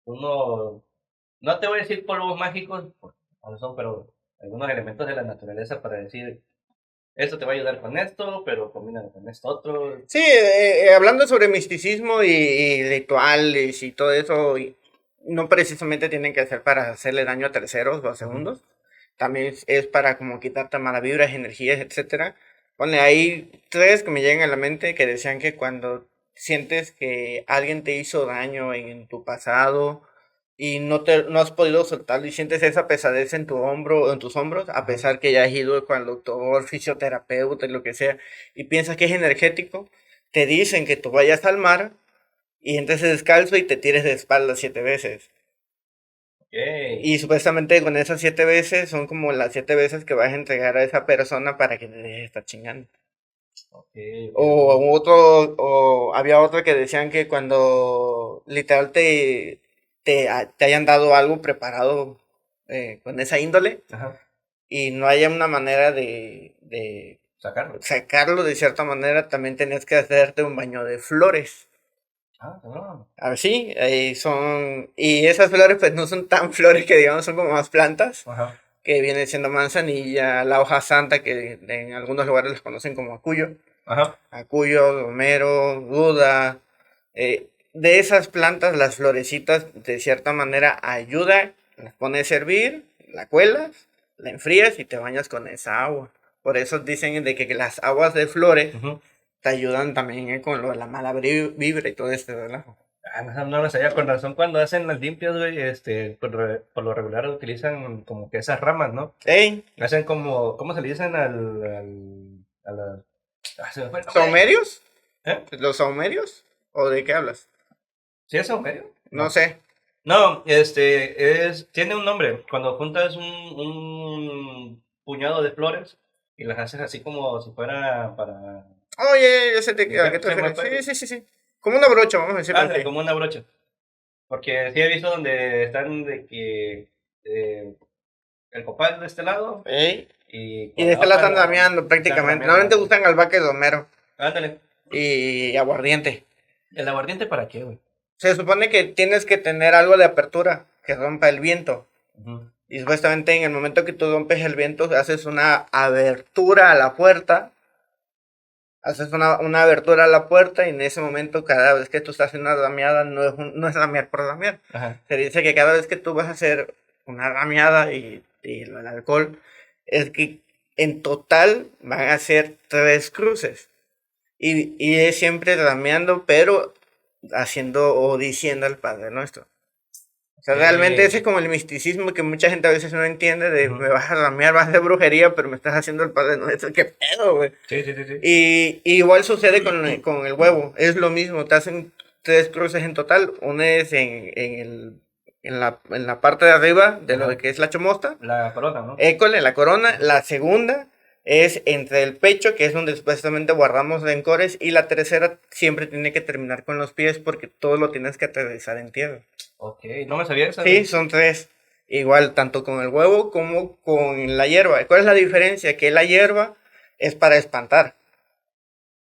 uno, no te voy a decir polvos mágicos, porque no lo son, pero algunos elementos de la naturaleza para decir, esto te va a ayudar con esto, pero combina con esto otro. Sí, hablando sobre misticismo y rituales y todo eso, no precisamente tienen que ser para hacerle daño a terceros o a Ujú, segundos. También es para como quitarte malas vibras, energías, etcétera. Ponle, hay tres que me llegan a la mente que decían que cuando sientes que alguien te hizo daño en tu pasado y no has podido soltarlo y sientes esa pesadez en tu hombro, en tus hombros, a ajá. pesar que ya has ido con el doctor, fisioterapeuta y lo que sea, y piensas que es energético, te dicen que tú vayas al mar y entres descalzo y te tires de espaldas 7 veces. Ok, Y supuestamente con esas 7 veces son como las 7 veces que vas a entregar a esa persona para que te deje de estar chingando. ok, ok, ok. O había otro que decían que cuando literal te hayan dado algo preparado con esa índole Ajá, y no haya una manera de sacarlo. sacarlo de cierta manera, también tenías que hacerte un baño de flores. Ah, cabrón. A ver, sí, y esas flores pues no son tan flores que digamos, son como más plantas, Ajá, que viene siendo manzanilla, la hoja santa, que en algunos lugares los conocen como acuyo. ajá. Acuyo, romero, ruda. De esas plantas, las florecitas, de cierta manera, ayudan. Las pones a hervir, la cuelas, la enfrías y te bañas con esa agua. Por eso dicen de que las aguas de flores Ujú. te ayudan también con lo de la mala vibra y todo esto, ¿verdad? No lo sabía, con razón cuando hacen las limpias, güey, por lo regular utilizan como que esas ramas, ¿no? ¿Ey? Hacen como, ¿cómo se le dicen a la... se me fue el nombre. ¿Saumerios? ¿Eh? ¿Los saumerios? ¿O de qué hablas? ¿Sí es saumerio? No No. sé. No, tiene un nombre. Cuando juntas un puñado de flores y las haces así como si fuera para Oye, yo sé a qué limpiar, te se me refieres. fue. Sí, sí, sí, sí. Como una brocha, vamos a decirlo Ándale, así. como una brocha. Porque sí he visto donde están de que el copal de este lado ¿Ey? y Y con de la este la hoja están dameando están prácticamente. rameando. Normalmente Ándale. usan albahaca de domero Ándale. y aguardiente. ¿El aguardiente para qué, güey? Se supone que tienes que tener algo de apertura que rompa el viento. Ujú. Y supuestamente en el momento que tú rompes el viento, haces una abertura a la puerta. Haces una abertura a la puerta y en ese momento, cada vez que tú estás haciendo una rameada, no es ramear por ramear. Ajá. Se dice que cada vez que tú vas a hacer una rameada y el alcohol, es que en total van a ser 3 cruces. Y es siempre rameando, pero haciendo o diciendo al Padre Nuestro. O sea, realmente ese es como el misticismo que mucha gente a veces no entiende de Ujú. me vas a ramear, vas a hacer brujería, pero me estás haciendo el Padre Nuestro. ¿Qué pedo, güey? Sí, sí, sí, sí. Y igual sucede con el huevo. Es lo mismo, te hacen 3 cruces en total. Una es en la parte de arriba de lo de Ajá. que es la chomosta. La corona, ¿no? École, la corona. La segunda es entre el pecho, que es donde supuestamente guardamos rencores. Y la tercera siempre tiene que terminar con los pies porque todo lo tienes que aterrizar en tierra. Ok, no me sabía eso, Sí, güey. son 3. Igual, tanto con el huevo como con la hierba. ¿Cuál es la diferencia? Que la hierba es para espantar.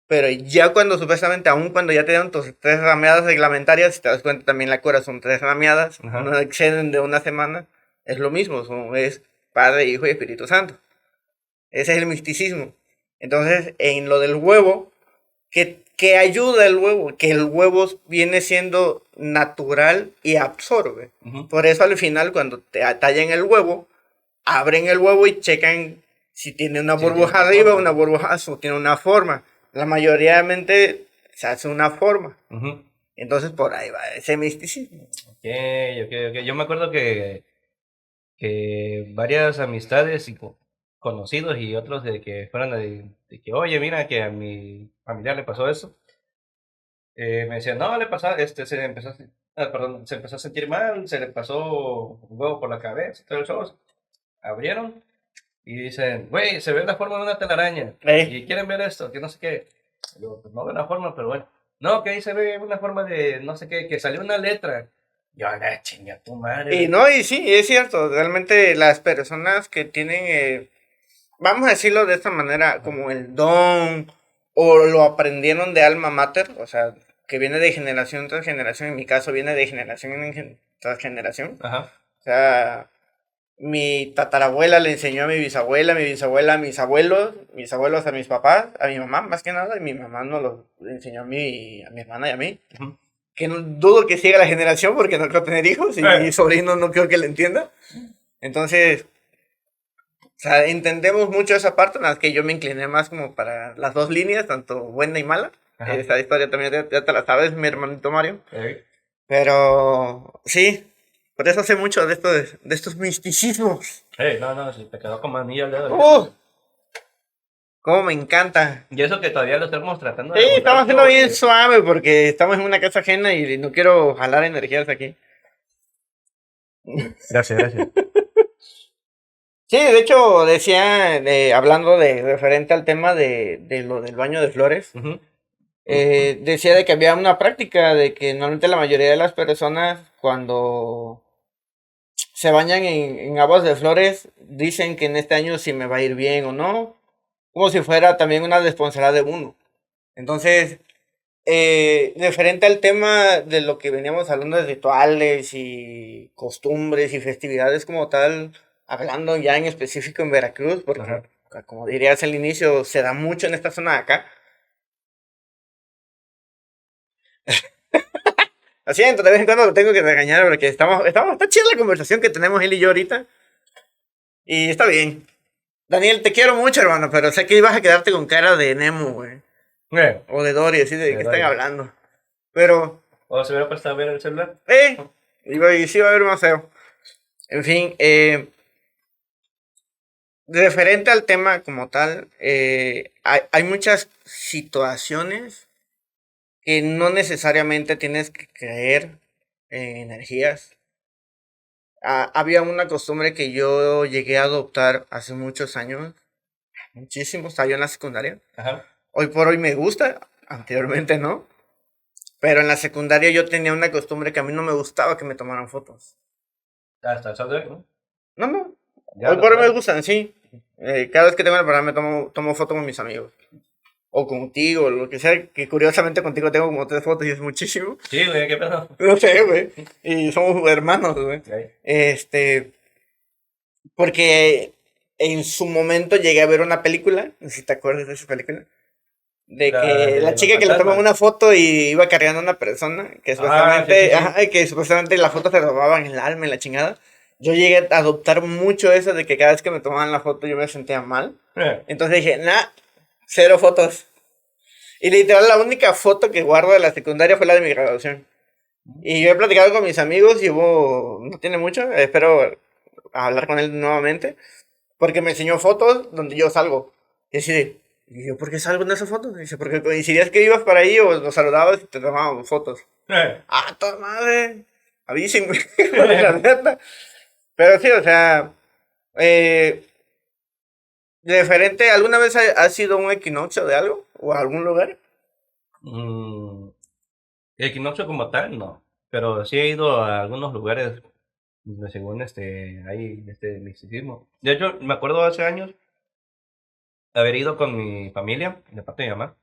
Pero ya cuando supuestamente, aún cuando ya te dieron tus 3 rameadas reglamentarias, si te das cuenta también la cura son 3 rameadas, Ajá. no exceden de una semana, es lo mismo, es Padre, Hijo y Espíritu Santo. Ese es el misticismo. Entonces, en lo del huevo, ¿qué ayuda el huevo? Que el huevo viene siendo natural y absorbe. Ujú. Por eso al final, cuando te tallan el huevo, abren el huevo y checan si tiene una Sí, tiene burbuja una arriba, forma, una ¿no? burbuja o tiene una forma. La mayoría de mente se hace una forma. Ujú. Entonces por ahí va ese misticismo. Ok, ok, ok. Yo me acuerdo que varias amistades y conocidos y otros de que fueran de que, oye, mira que a mi familiar le pasó eso. Me decían, no, le pasó, perdón, se empezó a sentir mal, se le pasó un huevo por la cabeza, todo el show. Abrieron y dicen, güey, se ve la forma de una telaraña. Eh, ¿Y quieren ver esto? Que no sé qué. Yo, pues no veo la forma, pero bueno. No, que ahí se ve una forma de no sé qué, que salió una letra. Yo, la chinga tu madre, y güey. no, y sí, es cierto, realmente las personas que tienen, vamos a decirlo de esta manera, Ajá. como el don o lo aprendieron de alma mater, o sea, que viene de generación tras generación, en mi caso viene de generación tras generación. Ajá. O sea, mi tatarabuela le enseñó a mi bisabuela a mis abuelos a mis papás, a mi mamá más que nada, y mi mamá nos lo enseñó a mi hermana y a mí. Ujú. Que no, dudo que siga la generación porque no creo tener hijos y mi sobrino no creo que le entienda. Entonces, o sea, entendemos mucho esa parte en la que yo me incliné más como para las dos líneas, tanto buena y mala. Ajá. Esa historia también ya te la sabes, mi hermanito Mario. Eh, Pero sí, por eso sé mucho de estos misticismos. no, no, si te quedó como anillo al dedo. ¡Uh! Cómo me encanta. Y eso que todavía lo estamos tratando Sí, de agotar, estamos haciendo bien porque... suave porque estamos en una casa ajena y no quiero jalar energías aquí. Gracias, gracias. Sí, de hecho decía, hablando de referente al tema de lo del baño de flores, Ujú. decía de que había una práctica de que normalmente la mayoría de las personas cuando se bañan en aguas de flores dicen que en este año si me va a ir bien o no, como si fuera también una responsabilidad de uno. Entonces, referente al tema de lo que veníamos hablando de rituales y costumbres y festividades como tal, hablando ya en específico en Veracruz, porque Ajá. como dirías al inicio, se da mucho en esta zona de acá. Lo siento, de vez en cuando lo tengo que regañar porque está chida la conversación que tenemos él y yo ahorita. Y está bien. Daniel, te quiero mucho, hermano, pero sé que ibas a quedarte con cara de Nemo, güey. O de Dory, así de qué están Dory. hablando. Pero, ¿O se hubiera puesto a ver el celular? y sí va a haber más feo. En fin, referente al tema como tal, hay muchas situaciones que no necesariamente tienes que creer en energías. Había una costumbre que yo llegué a adoptar hace muchos años, muchísimos, estaba yo en la secundaria. Ajá. Hoy por hoy me gusta, anteriormente no. Pero en la secundaria yo tenía una costumbre que a mí no me gustaba que me tomaran fotos. Hasta el sol de hoy, ¿no? No. Ya Hoy lo por hoy me tomaron. gustan, sí. Cada vez que tengo el programa me tomo fotos con mis amigos. O contigo, lo que sea. Que curiosamente contigo tengo como 3 fotos y es muchísimo. Sí, güey, ¿qué pedo? No sé, güey. Y somos hermanos, güey. Ahí. Porque en su momento llegué a ver una película. No sé si te acuerdas de esa película. De La que la de los chica que le toman fantasmas. una foto y iba cargando a una persona, que supuestamente, Sí. ajá, que supuestamente la foto se robaban el alma y la chingada. Yo llegué a adoptar mucho eso de que cada vez que me tomaban la foto yo me sentía mal. Entonces dije, nah, 0 fotos. Y literal la única foto que guardo de la secundaria fue la de mi graduación. Y yo he platicado con mis amigos y no tiene mucho, espero hablar con él nuevamente, porque me enseñó fotos donde yo salgo. Y así de, ¿y yo por qué salgo en esas fotos? Dice, porque coincidías que ibas para ahí o nos saludabas y te tomábamos fotos. Ah, toda madre. Avísenme, la neta. Pero sí, o sea, eh, diferente, ¿alguna vez has sido un equinoccio de algo? ¿O a algún lugar? Mm, el equinoccio como tal, no. Pero sí he ido a algunos lugares donde según hay misticismo. De hecho, me acuerdo hace años haber ido con mi familia, de parte de mi mamá.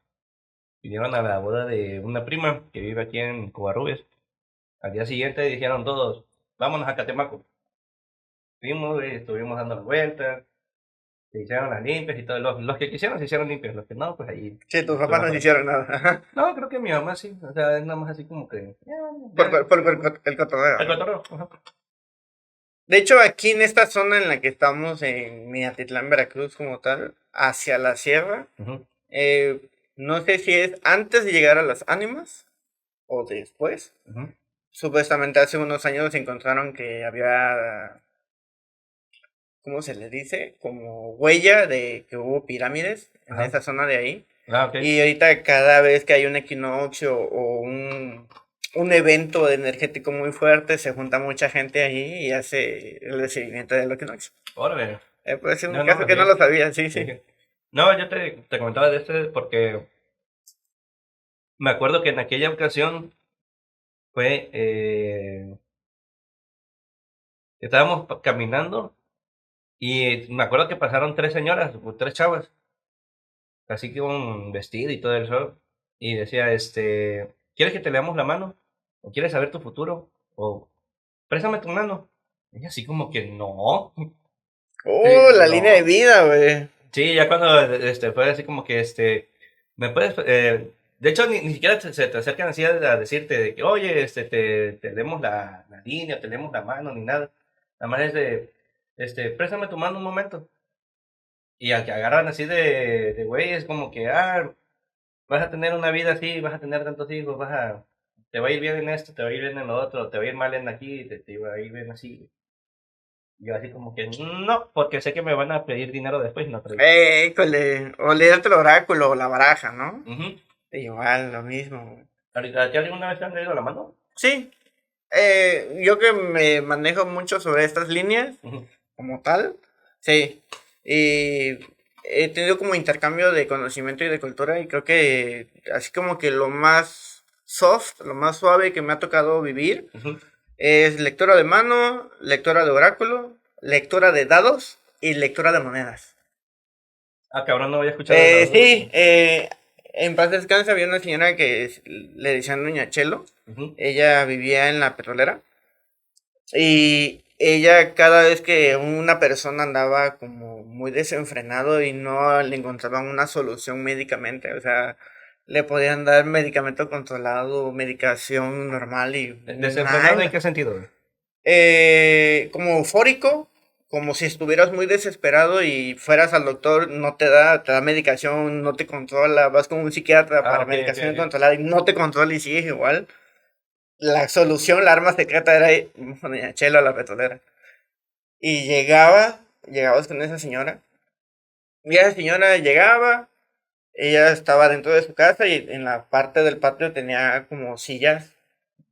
Vinieron a la boda de una prima que vive aquí en Covarrubias. Al día siguiente dijeron todos, vámonos a Catemaco. Fuimos, estuvimos dando la vuelta, se hicieron las limpias y todo. Los que quisieron se hicieron limpias, los que no, pues ahí Sí, tus papás estuvimos no por ahí. hicieron nada. No, creo que mi mamá sí, o sea, es nada más así como que... El cotorreo, El ¿no? cotorreo, ajá. De hecho, aquí en esta zona en la que estamos, en Minatitlán, Veracruz, como tal, hacia la sierra, Ujú, eh, no sé si es antes de llegar a las ánimas o después. ujú. Supuestamente hace unos años se encontraron que había, ¿cómo se le dice? Como huella de que hubo pirámides en Ajá. esa zona de ahí. Ah, ok. Y ahorita cada vez que hay un equinoccio o un evento energético muy fuerte, se junta mucha gente ahí y hace el recibimiento del equinoccio. Órale. Puede ser un Yo no caso lo que no sabía. lo sabía, sí, Sí. sí. No, yo te comentaba de porque me acuerdo que en aquella ocasión fue, estábamos caminando y me acuerdo que pasaron 3 señoras, o 3 chavas, así que un vestido y todo eso, y decía, ¿quieres que te leamos la mano? ¿O quieres saber tu futuro? ¿O préstame tu mano? Y así como que no. Oh, la línea de No. vida, güey. Sí, ya cuando fue así como que me puedes, de hecho ni siquiera se te acercan así a decirte de que, oye, te leemos la línea, te leemos la mano, ni nada. Nada más es préstame tu mano un momento. Y al que agarran así de güey, es como que, vas a tener una vida así, vas a tener tantos hijos, te va a ir bien en esto, te va a ir bien en lo otro, te va a ir mal en aquí, te va a ir bien así. Yo así como que, no, porque sé que me van a pedir dinero después, no traigo. Híjole. O leerte el oráculo o la baraja, ¿no? Ujú. Igual, lo mismo, güey. ¿A ti alguna vez te han leído la mano? Sí, yo que me manejo mucho sobre estas líneas, Ujú. como tal, sí. Y he tenido como intercambio de conocimiento y de cultura y creo que así como que lo más soft, lo más suave que me ha tocado vivir Ujú. es lectura de mano, lectura de oráculo, lectura de dados y lectura de monedas. Ah, cabrón, no había escuchado de las dos. Sí, en paz descanse había una señora que le decían Doña Chelo. Ujú. Ella vivía en la petrolera. Y ella cada vez que una persona andaba como muy desenfrenado y no le encontraban una solución médicamente, o sea, le podían dar medicamento controlado, medicación normal y ¿Desenfrenado en nada. qué sentido? Como eufórico, como si estuvieras muy desesperado y fueras al doctor, no te da medicación, no te controla, vas con un psiquiatra para Ok, medicación ok. controlada y no te controla y sigues igual. La solución, la arma secreta era ir con doña Chela a la petrolera. Y llegabas con esa señora. Y esa señora llegaba, ella estaba dentro de su casa y en la parte del patio tenía como sillas,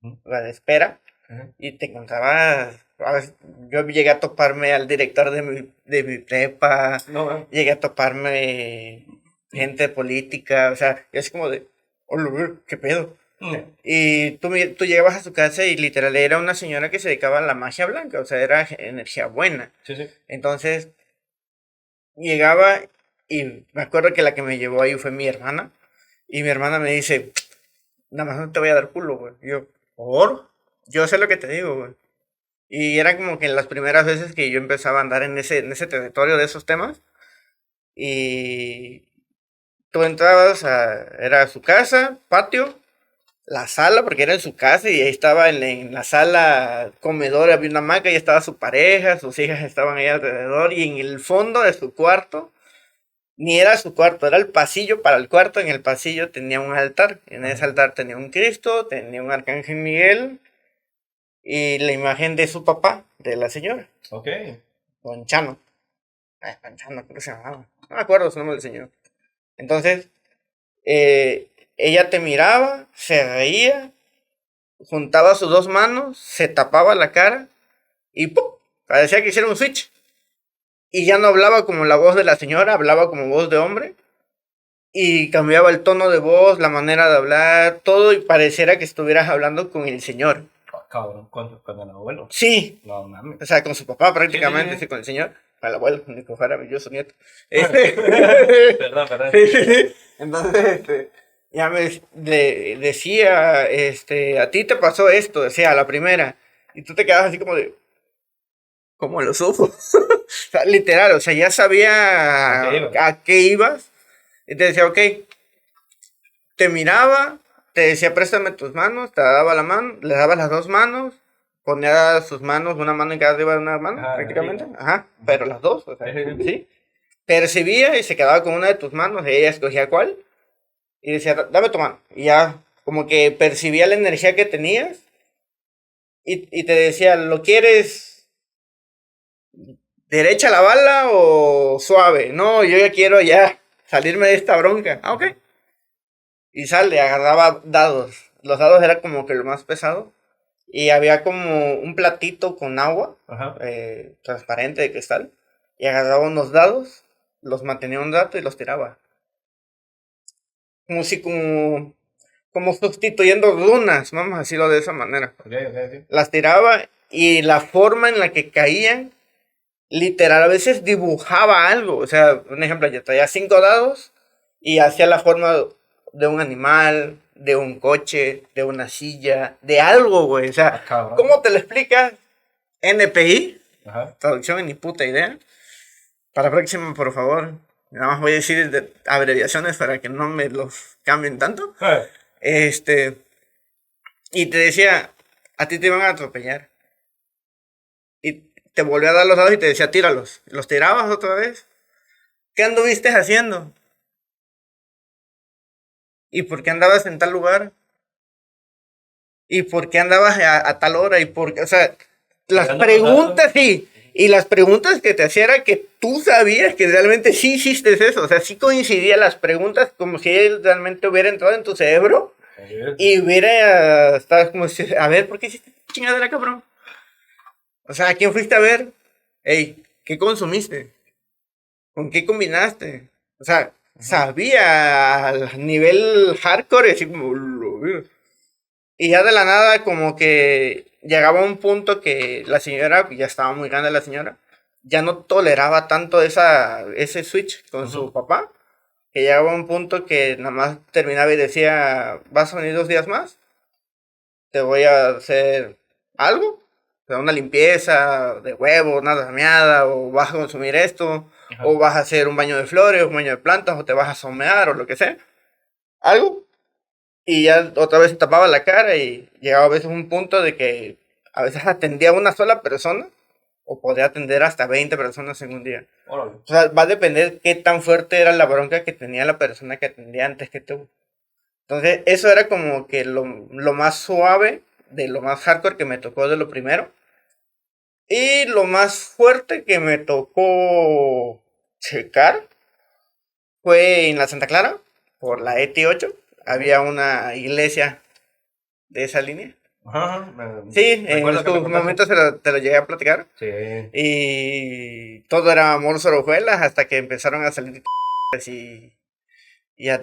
Ujú, la de espera. ujú. Y te encontraba, a veces, yo llegué a toparme al director de mi prepa, No, man. llegué a toparme gente política, o sea, y así como de, hola, güey, ¿qué pedo? Mm, Y tú llegabas a su casa y literal era una señora que se dedicaba a la magia blanca, o sea, era energía buena. sí, sí. Entonces, llegaba y me acuerdo que la que me llevó ahí fue mi hermana, y mi hermana me dice, nada más no te voy a dar culo, güey. Y yo, ¿por? Yo sé lo que te digo, güey. Y era como que las primeras veces que yo empezaba a andar en ese territorio de esos temas. Y tú entrabas era su casa, patio, la sala, porque era en su casa y ahí estaba en la sala comedor, había una hamaca y estaba su pareja, sus hijas estaban ahí alrededor y en el fondo de su cuarto, ni era su cuarto, era el pasillo para el cuarto, en el pasillo tenía un altar, en ese Ajá. altar tenía un Cristo, tenía un arcángel Miguel y la imagen de su papá, de la señora, Ok. don Chano. Ay, Panchano, creo que se llamaba. No me acuerdo su nombre del señor. Entonces, ella te miraba, se reía, juntaba sus dos manos, se tapaba la cara y ¡pum! Parecía que hiciera un switch. Y ya no hablaba como la voz de la señora, hablaba como voz de hombre. Y cambiaba el tono de voz, la manera de hablar, todo y pareciera que estuvieras hablando con el señor. Ah, cabrón, con el abuelo. Sí, No mames. o sea, con su papá Sí, sí, sí, prácticamente, sí, sí. con el señor. Al abuelo, ni que fuera yo su nieto. Perdón, perdón. Sí, sí, sí. Entonces, ya le decía, a ti te pasó esto, decía, a la primera. Y tú te quedabas así como de, ¿cómo lo supo? O sea, literal, o sea, ya ¿A qué sabía iba? a qué ibas. Y te decía, ok, te miraba, te decía, préstame tus manos, te daba la mano, le dabas las dos manos, ponía sus manos, una mano en cada arriba de una mano, Ajá, prácticamente. energía. Ajá, Ujú. pero las dos, o sea, Sí, sí, sí. sí. Percibía y se quedaba con una de tus manos, ella escogía cuál, y decía, Dame tu mano". Y ya, como que percibía la energía que tenías, y te decía, ¿lo quieres derecha la bala o suave? No, yo ya quiero ya salirme de esta bronca. Ah, ok. Ujú. Y sale, agarraba dados. Los dados era como que lo más pesado. Y había como un platito con agua, Ajá. transparente de cristal. Y agarraba unos dados, los mantenía un rato y los tiraba. Como si como sustituyendo runas, vamos a decirlo de esa manera. Ok, ok, ok. Las tiraba y la forma en la que caían, literal, a veces dibujaba algo. O sea, un ejemplo, yo traía 5 dados y hacía la forma de un animal, de un coche, de una silla, de algo, güey. O Ah, sea, cabrón. ¿cómo te lo explicas? NPI, Ajá. traducción ni puta idea. Para la próxima, por favor, nada más voy a decir abreviaciones para que no me los cambien tanto. Este, y te decía, a ti te iban a atropellar. Y te volvió a dar los dados y te decía, tíralos. Los tirabas otra vez. ¿Qué anduviste haciendo? ¿Y por qué andabas en tal lugar? ¿Y por qué andabas a tal hora? ¿Y por qué? O sea, las Tirando los dados. preguntas, sí. Y las preguntas que te hacía era que tú sabías que realmente sí hiciste eso. O sea, sí coincidían las preguntas como si él realmente hubiera entrado en tu cerebro y hubiera estado como si, a ver, ¿por qué hiciste chingadera, cabrón? O sea, ¿a quién fuiste a ver? Ey, ¿qué consumiste? ¿Con qué combinaste? O sea, Ujú. sabía al nivel hardcore, así como... Y ya de la nada como que llegaba un punto que la señora, ya estaba muy grande la señora, ya no toleraba tanto ese switch con su Ujú. papá, que llegaba un punto que nada más terminaba y decía, ¿vas a venir 2 días más? Te voy a hacer algo, o sea, una limpieza de huevos, una dameada, o vas a consumir esto, Ajá. o vas a hacer un baño de flores, un baño de plantas, o te vas a somear, o lo que sea, algo. Y ya otra vez se tapaba la cara y llegaba a veces un punto de que a veces atendía a una sola persona o podía atender hasta 20 personas en un día. Órale. O sea, va a depender qué tan fuerte era la bronca que tenía la persona que atendía antes que tú. Entonces, eso era como que lo más suave, de lo más hardcore que me tocó de lo primero. Y lo más fuerte que me tocó checar fue en la Santa Clara, por la ET8. Había una iglesia de esa línea. Ajá. Sí, Recuerdo en que me su contaste. momento te lo llegué a platicar. Sí. Y todo era amor sobre hojuelas hasta que empezaron a salir y a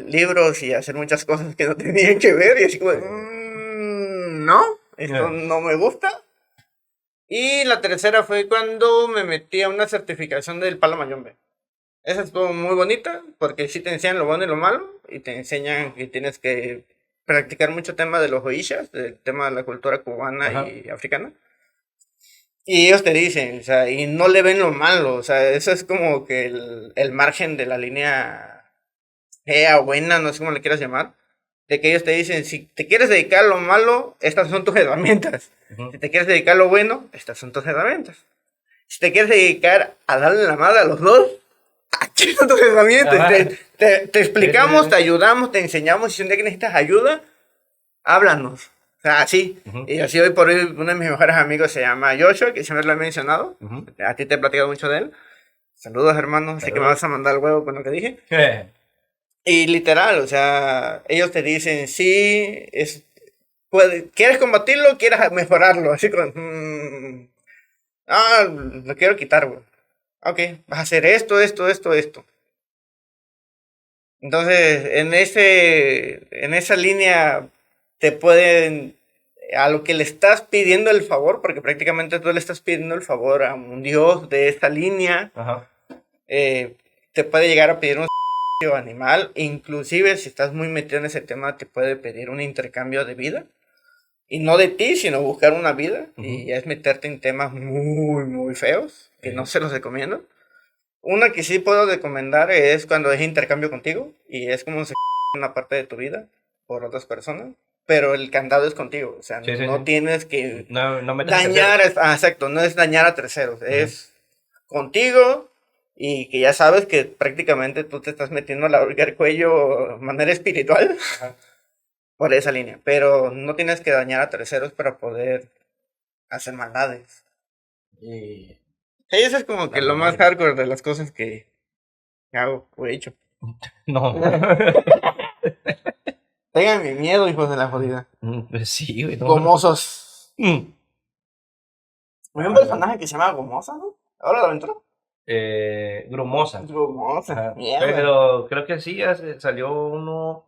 libros y a hacer muchas cosas que no tenían que ver. Y así como, no, esto no me gusta. Y la tercera fue cuando me metí a una certificación del Palo Mayombe. Esa estuvo muy bonita porque sí te enseñan lo bueno y lo malo y te enseñan que tienes que practicar mucho tema de los oishas, del tema de la cultura cubana Ajá. y africana. Y ellos te dicen, o sea, y no le ven lo malo, o sea, eso es como que el margen de la línea fea o buena, no sé cómo le quieras llamar, de que ellos te dicen, si te quieres dedicar a lo malo, estas son tus herramientas. Ujú. Si te quieres dedicar a lo bueno, estas son tus herramientas. Si te quieres dedicar a darle la madre a los dos, aquí son tus herramientas. Ajá. Te explicamos, Sí. te ayudamos, te enseñamos. Y si un día que necesitas ayuda, háblanos. O sea, así. Ujú. Y así hoy por hoy, uno de mis mejores amigos se llama Joshua, que siempre lo he mencionado. Ujú. A ti te he platicado mucho de él. Saludos, hermano. Sé que me Saludos. vas a mandar el huevo con lo que dije. Y literal, o sea, ellos te dicen, sí, ¿quieres combatirlo? ¿Quieres mejorarlo? Así con, lo quiero quitar, güey. Ok, vas a hacer esto. Entonces, en esa línea te pueden, a lo que le estás pidiendo el favor, porque prácticamente tú le estás pidiendo el favor a un dios de esta línea, Ajá. te puede llegar a pedir un animal, inclusive si estás muy metido en ese tema, te puede pedir un intercambio de vida. Y no de ti, sino buscar una vida. Ujú. Y es meterte en temas muy, muy feos, que no Sí. se los recomiendo. Una que sí puedo recomendar es cuando es intercambio contigo y es como se una parte de tu vida por otras personas, pero el candado es contigo, o sea, Sí, sí, no sí. tienes que No metas a dañar, terceros. exacto, no es dañar a terceros, Ujú. es contigo y que ya sabes que prácticamente tú te estás metiendo a la orilla del cuello de manera espiritual Ajá. por esa línea, pero no tienes que dañar a terceros para poder hacer maldades. Y sí, eso es como que lo más hardcore de las cosas que hago o he hecho. No. Tengan mi miedo, hijos de la jodida. Pues sí, güey. No. Gomosos. Mm. Hay un personaje que se llama Gomosa, ¿no? ¿Ahora lo entró? Grumosa. Gomosa. Ajá. Mierda. Pero creo que sí, salió uno,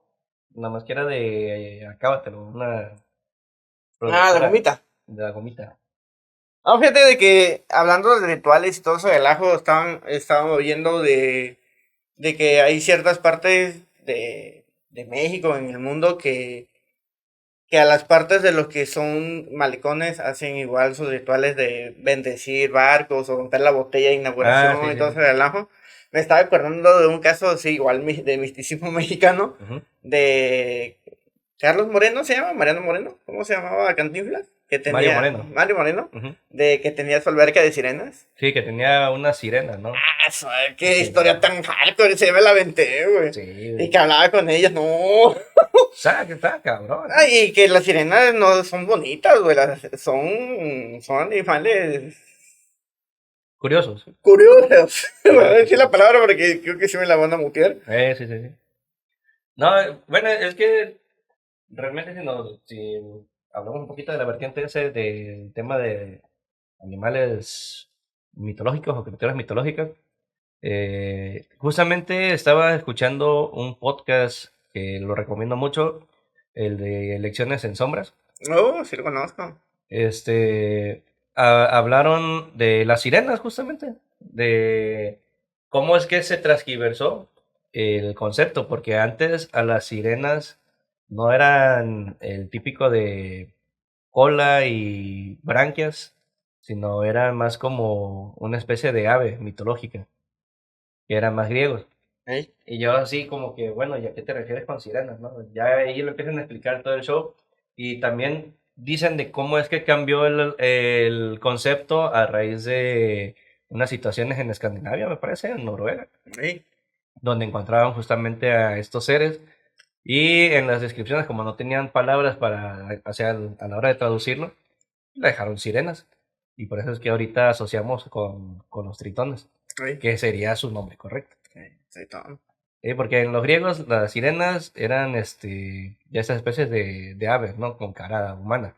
nada más que era de Acábatelo, una La productora gomita. de la gomita. No, fíjate de que hablando de rituales y todo eso del ajo, estaban oyendo de que hay ciertas partes de México, en el mundo, que a las partes de los que son malecones hacen igual sus rituales de bendecir barcos o romper la botella de Ah, inauguración sí, y sí, todo sí. ese relajo. Me estaba acordando de un caso así, igual de misticismo mexicano, Ujú. de Carlos Moreno, ¿se llama? Mariano Moreno, ¿cómo se llamaba Cantinflas? Que Mario tenía, Moreno. Mario Moreno, Ujú. de que tenía su alberca de sirenas. Sí, que tenía una sirena, ¿no? Qué Sí, historia tan hardcore, se me la aventé, güey. sí, Y güey. que hablaba con ellas, no. Que está cabrón. Ay, y que las sirenas no son bonitas, güey. Son animales Curiosos. curiosos. Voy a Sí, decir la sí. palabra porque creo que sí me la van a mutear. Sí, sí, sí. No, bueno, es que realmente si hablamos un poquito de la vertiente ese del tema de animales mitológicos o criaturas mitológicas, justamente estaba escuchando un podcast que lo recomiendo mucho, el de Lecciones en Sombras. No, sí lo conozco. Este, hablaron de las sirenas justamente, de cómo es que se transgiversó el concepto, porque antes a las sirenas no eran el típico de cola y branquias, sino eran más como una especie de ave mitológica, que eran más griegos. Ey. Y yo así como que, bueno, ¿y a qué te refieres con sirenas, no? Ya ahí lo empiezan a explicar todo el show. Y también dicen de cómo es que cambió el concepto a raíz de unas situaciones en Escandinavia, me parece, en Noruega, Sí. donde encontraban justamente a estos seres y en las descripciones, como no tenían palabras para, o sea, a la hora de traducirlo, la dejaron sirenas. Y por eso es que ahorita asociamos con los tritones, Sí. que sería su nombre correcto. Sí, todo. Porque en los griegos las sirenas eran ya esas especies de aves, ¿no? Con cara humana.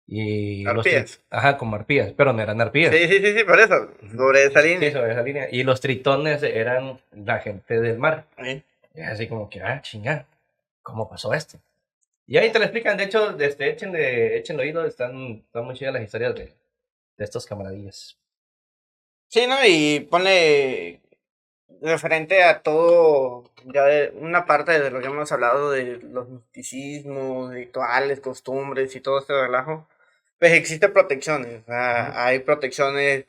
Y Arpías. ajá, como arpías, pero no eran arpías. Sí, sí, sí, sí, por eso. Ujú. Sobre esa Sí, línea. sobre esa línea. Y los tritones eran la gente del mar. Sí. Y es así como que, chinga, ¿cómo pasó esto? Y ahí te lo explican. De hecho, échenle oído, están muy chidas las historias de estos camaradillas. Sí, ¿no? Y pone referente a todo, ya una parte de lo que hemos hablado de los misticismos, rituales, costumbres y todo este relajo, pues existe protecciones. O Ujú. sea, hay protecciones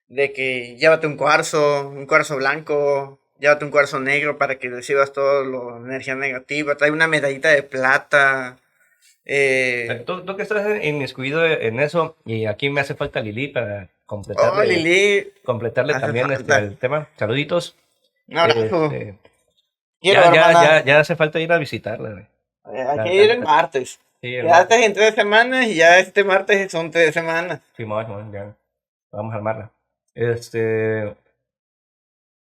de que llévate un cuarzo blanco, llévate un cuarzo negro para que recibas toda la energía negativa, trae una medallita de plata. Tú que estás inmiscuido en eso, y aquí me hace falta Lili para Oh, Lili, completarle hace también falta. el tema. Saluditos. Un abrazo. Este, Quiero, hermana. ya hace falta ir a visitarla, güey. Hay que ir el martes. Sí, el martes. Quedaste en 3 semanas y ya este martes son 3 semanas. Simón, ya. Vamos a armarla.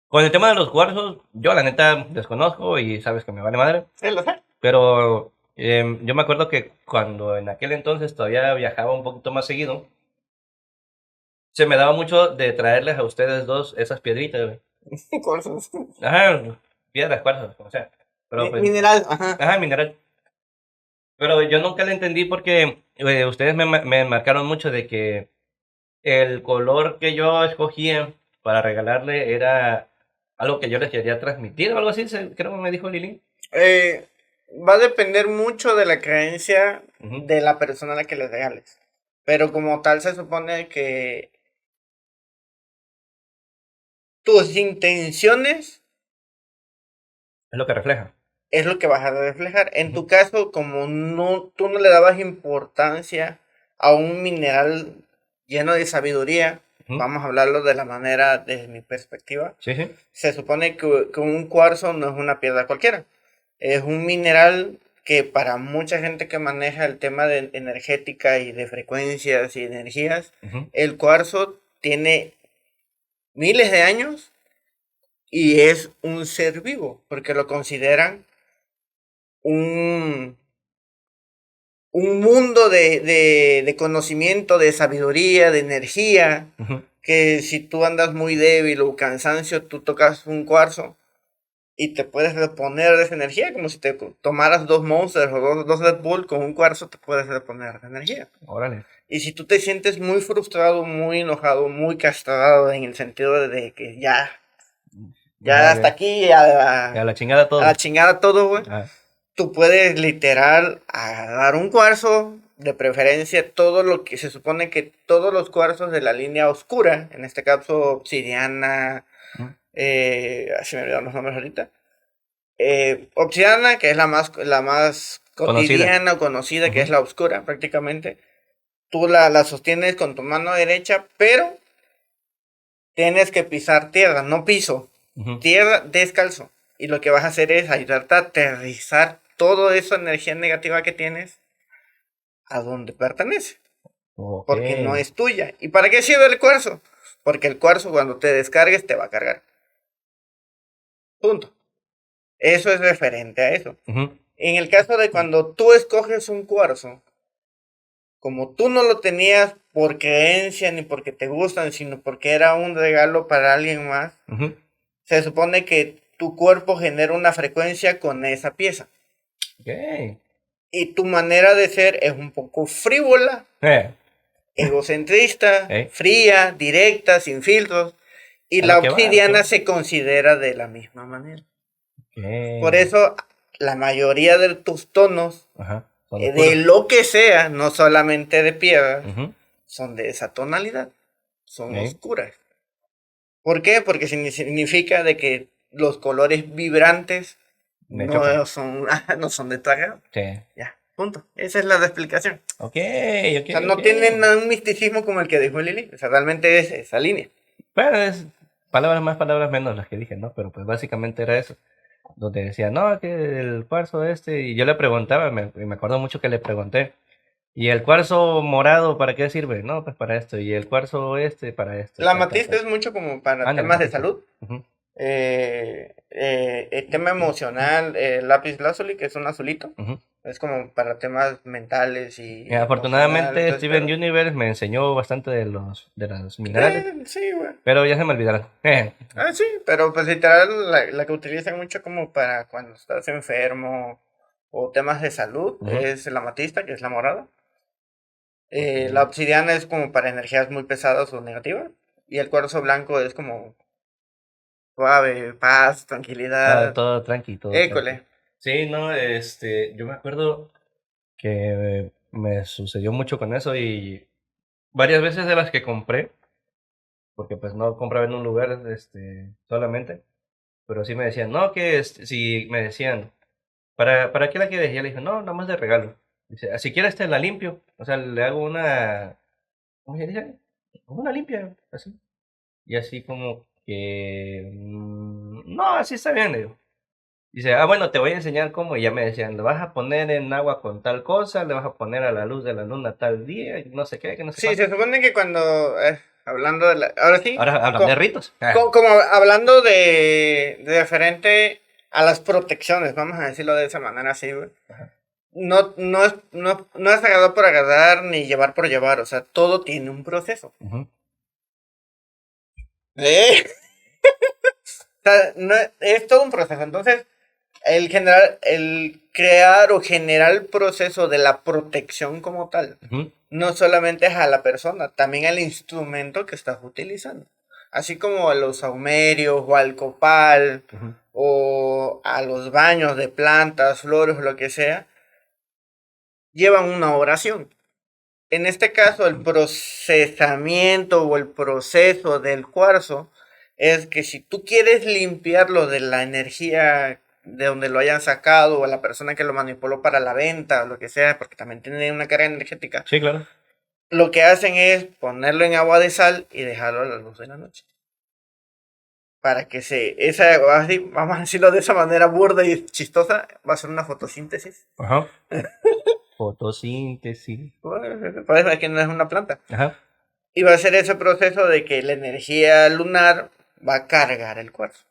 Con el tema de los cuarzos, yo la neta desconozco y sabes que me vale madre. Sí, lo sé. Pero yo me acuerdo que cuando en aquel entonces todavía viajaba un poquito más seguido, se me daba mucho de traerles a ustedes dos esas piedritas, güey. Cuarzos. Ajá, piedras, cuarzos, o sea. Pero pues, Mineral, ajá. ajá, mineral. Pero yo nunca le entendí porque ustedes me marcaron mucho de que el color que yo escogía para regalarle era algo que yo les quería transmitir o algo así, creo que me dijo Lili. Eh, Va a depender mucho de la creencia Ujú. de la persona a la que le regales. Pero como tal se supone que tus intenciones Es lo que refleja. es lo que vas a reflejar. En Ujú, tu caso, como no, tú no le dabas importancia a un mineral lleno de sabiduría, ujú. vamos a hablarlo de la manera desde mi perspectiva, Sí, sí. se supone que un cuarzo no es una piedra cualquiera. Es un mineral que para mucha gente que maneja el tema de energética y de frecuencias y energías, Ujú, el cuarzo tiene miles de años y es un ser vivo, porque lo consideran un, un mundo de conocimiento, de sabiduría, de energía, ujú. que si tú andas muy débil o cansancio, tú tocas un cuarzo y te puedes reponer de esa energía, como si te tomaras 2 Monsters o dos Red Bull con un cuarzo, te puedes reponer de energía. Órale. Y si tú te sientes muy frustrado, muy enojado, muy castrado en el sentido de que ya Ajá, hasta aquí, a la chingada a la todo. chingada todo, güey, Ah, tú puedes literal agarrar un cuarzo, de preferencia todo lo que se supone que todos los cuarzos de la línea oscura, en este caso obsidiana, mm, se me olvidaron los nombres ahorita, obsidiana, que es la más conocida. cotidiana o conocida, que es Ujú, la oscura prácticamente, tú la sostienes con tu mano derecha, pero tienes que pisar tierra, no piso, ujú. tierra descalzo. Y lo que vas a hacer es ayudarte a aterrizar toda esa energía negativa que tienes a donde pertenece, Ok. porque no es tuya. ¿Y para qué sirve el cuarzo? Porque el cuarzo cuando te descargues te va a cargar. Punto. Eso es referente a eso. Ujú, En el caso de cuando tú escoges un cuarzo, como tú no lo tenías por creencia ni porque te gustan, sino porque era un regalo para alguien más, ujú. se supone que tu cuerpo genera una frecuencia con esa pieza. Ok. Y tu manera de ser es un poco frívola, Eh, egocentrista, eh, fría, directa, sin filtros. Y a la lo que va, a lo que obsidiana va. se considera de la misma manera. Por Ok. eso la mayoría de tus tonos, Ajá. Son de oscuros. lo que sea, no solamente de piedras, Ujú, son de esa tonalidad. Son eh, oscuras. ¿Por qué? Porque significa de que los colores vibrantes me chocan. no son de tu agrado. Sí. Ya. Punto. Esa es la explicación. Ok, O sea, no tienen un misticismo como el que dijo Lili. O sea, realmente es esa línea. Bueno, es palabras más, palabras menos las que dije, ¿no? Pero pues básicamente era eso. Donde decía, no, que el cuarzo y yo le preguntaba, me acuerdo mucho que le pregunté, ¿y el cuarzo morado para qué sirve? No, pues para esto, y el cuarzo para esto. La amatista es mucho como para Ándale, temas de amatista. salud. Ujú, El tema emocional, lápiz lazuli, que es un azulito. ujú. Es como para temas mentales y emocional. Afortunadamente, Entonces, Steven Universe me enseñó bastante de los minerales, sí, güey. pero ya se me olvidaron. Sí, pero pues literal la que utilizan mucho como para cuando estás enfermo o temas de salud Ujú, es la amatista, que es la morada. La ok. obsidiana es como para energías muy pesadas o negativas. Y el cuarzo blanco es como suave, paz, tranquilidad. Todo tranqui, todo tranqui. École. Sí, no, yo me acuerdo que me sucedió mucho con eso y varias veces de las que compré, porque pues no compraba en un lugar, solamente, pero sí me decían, no, que si me decían, ¿para qué la quieres? Y yo le dije, no, nada más de regalo. Dice, "Ah, si quieres te la limpio, o sea, le hago una, ¿cómo se dice? Una limpia, así. Y así como que, no, así está bien, le digo. Dice, bueno, te voy a enseñar cómo. Y ya me decían, le vas a poner en agua con tal cosa, le vas a poner a la luz de la luna tal día, y no sé qué, que no sé Sí, cuánto. se supone que cuando, hablando de la, ahora sí, Ahora hablan de ritos. como hablando de referente a las protecciones, vamos a decirlo de esa manera así, güey. Ajá. No es agarrar por agarrar ni llevar por llevar, o sea, todo tiene un proceso. Ujú, ¿Eh? O sea, es todo un proceso. Entonces, el crear o generar el proceso de la protección como tal, ujú, no solamente es a la persona, también al instrumento que estás utilizando. Así como a los saumerios o al copal ujú. o a los baños de plantas, flores o lo que sea, llevan una oración. En este caso, el procesamiento o el proceso del cuarzo es que si tú quieres limpiarlo de la energía de donde lo hayan sacado o a la persona que lo manipuló para la venta o lo que sea, porque también tiene una carga energética, Sí, claro. lo que hacen es ponerlo en agua de sal y dejarlo a la luz de la noche. Para que vamos a decirlo de esa manera burda y chistosa, va a ser una fotosíntesis. Ajá. Fotosíntesis. Por eso es que no es una planta. Ajá. Y va a ser ese proceso de que la energía lunar va a cargar el cuarzo.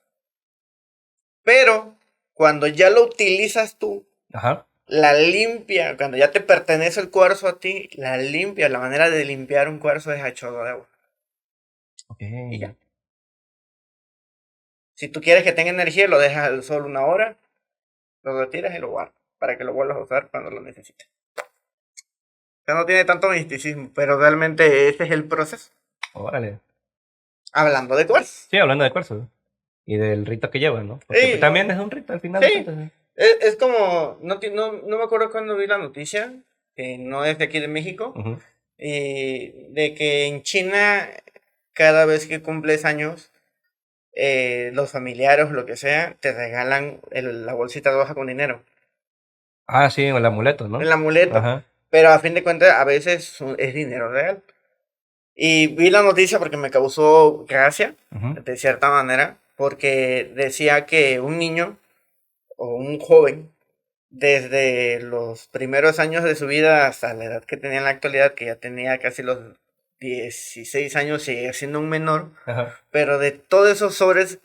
Pero cuando ya lo utilizas tú, Ajá. la limpia, cuando ya te pertenece el cuarzo a ti, la limpia, la manera de limpiar un cuarzo es a chorro de agua. Ok. Y ya. Si tú quieres que tenga energía, lo dejas al sol una hora, lo retiras y lo guardas para que lo vuelvas a usar cuando lo necesites. O sea, no tiene tanto misticismo, pero realmente ese es el proceso. Órale. Hablando de cuarzo. Sí, hablando de cuarzo. Y del rito que lleva, ¿no? Porque pues, Sí, también es un rito al final de sí, cuentas. es como, no me acuerdo cuando vi la noticia, que no es de aquí de México, Ujú. de que en China, cada vez que cumples años, los familiares o lo que sea, te regalan la bolsita roja con dinero, Ah, sí, el amuleto, el ¿no? amuleto, Ajá. pero a fin de cuentas a veces es dinero real. Y vi la noticia porque me causó gracia, Ujú. de cierta manera, porque decía que un niño o un joven desde los primeros años de su vida hasta la edad que tenía en la actualidad, que ya tenía casi los 16 años, sigue siendo un menor, Ajá. pero de todos esos sobres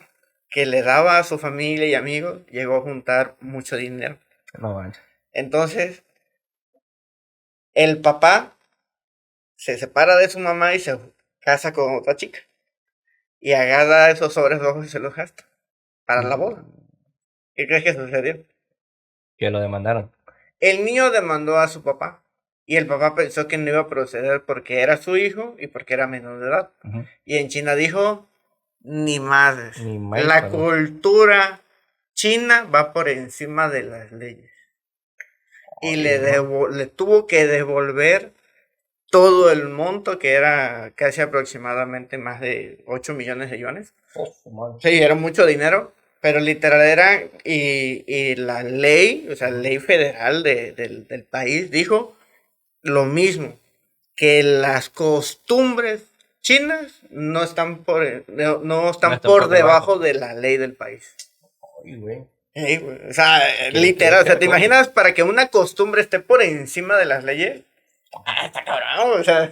que le daba a su familia y amigos, llegó a juntar mucho dinero. No manches. Entonces, el papá se separa de su mamá y se casa con otra chica. Y agarra esos sobres rojos y se los gasta para la boda. ¿Qué crees que sucedió? Que lo demandaron. El niño demandó a su papá y el papá pensó que no iba a proceder porque era su hijo y porque era menor de edad. Ujú. Y en China dijo, ni madres. Ni maíz La para. cultura china va por encima de las leyes. Y Ay, no. le tuvo que devolver todo el monto, que era casi aproximadamente más de 8 millones de yuanes. Oh, su madre. Sí, era mucho dinero. Pero literal era, y la ley, o sea, la ley federal del país dijo lo mismo, que las costumbres chinas no están no No están están por por debajo. debajo de la ley del país. Ay, güey. Güey, o sea, Qué literal, o sea, ¿te vergón. imaginas para que una costumbre esté por encima de las leyes? Ah, está cabrón, o sea.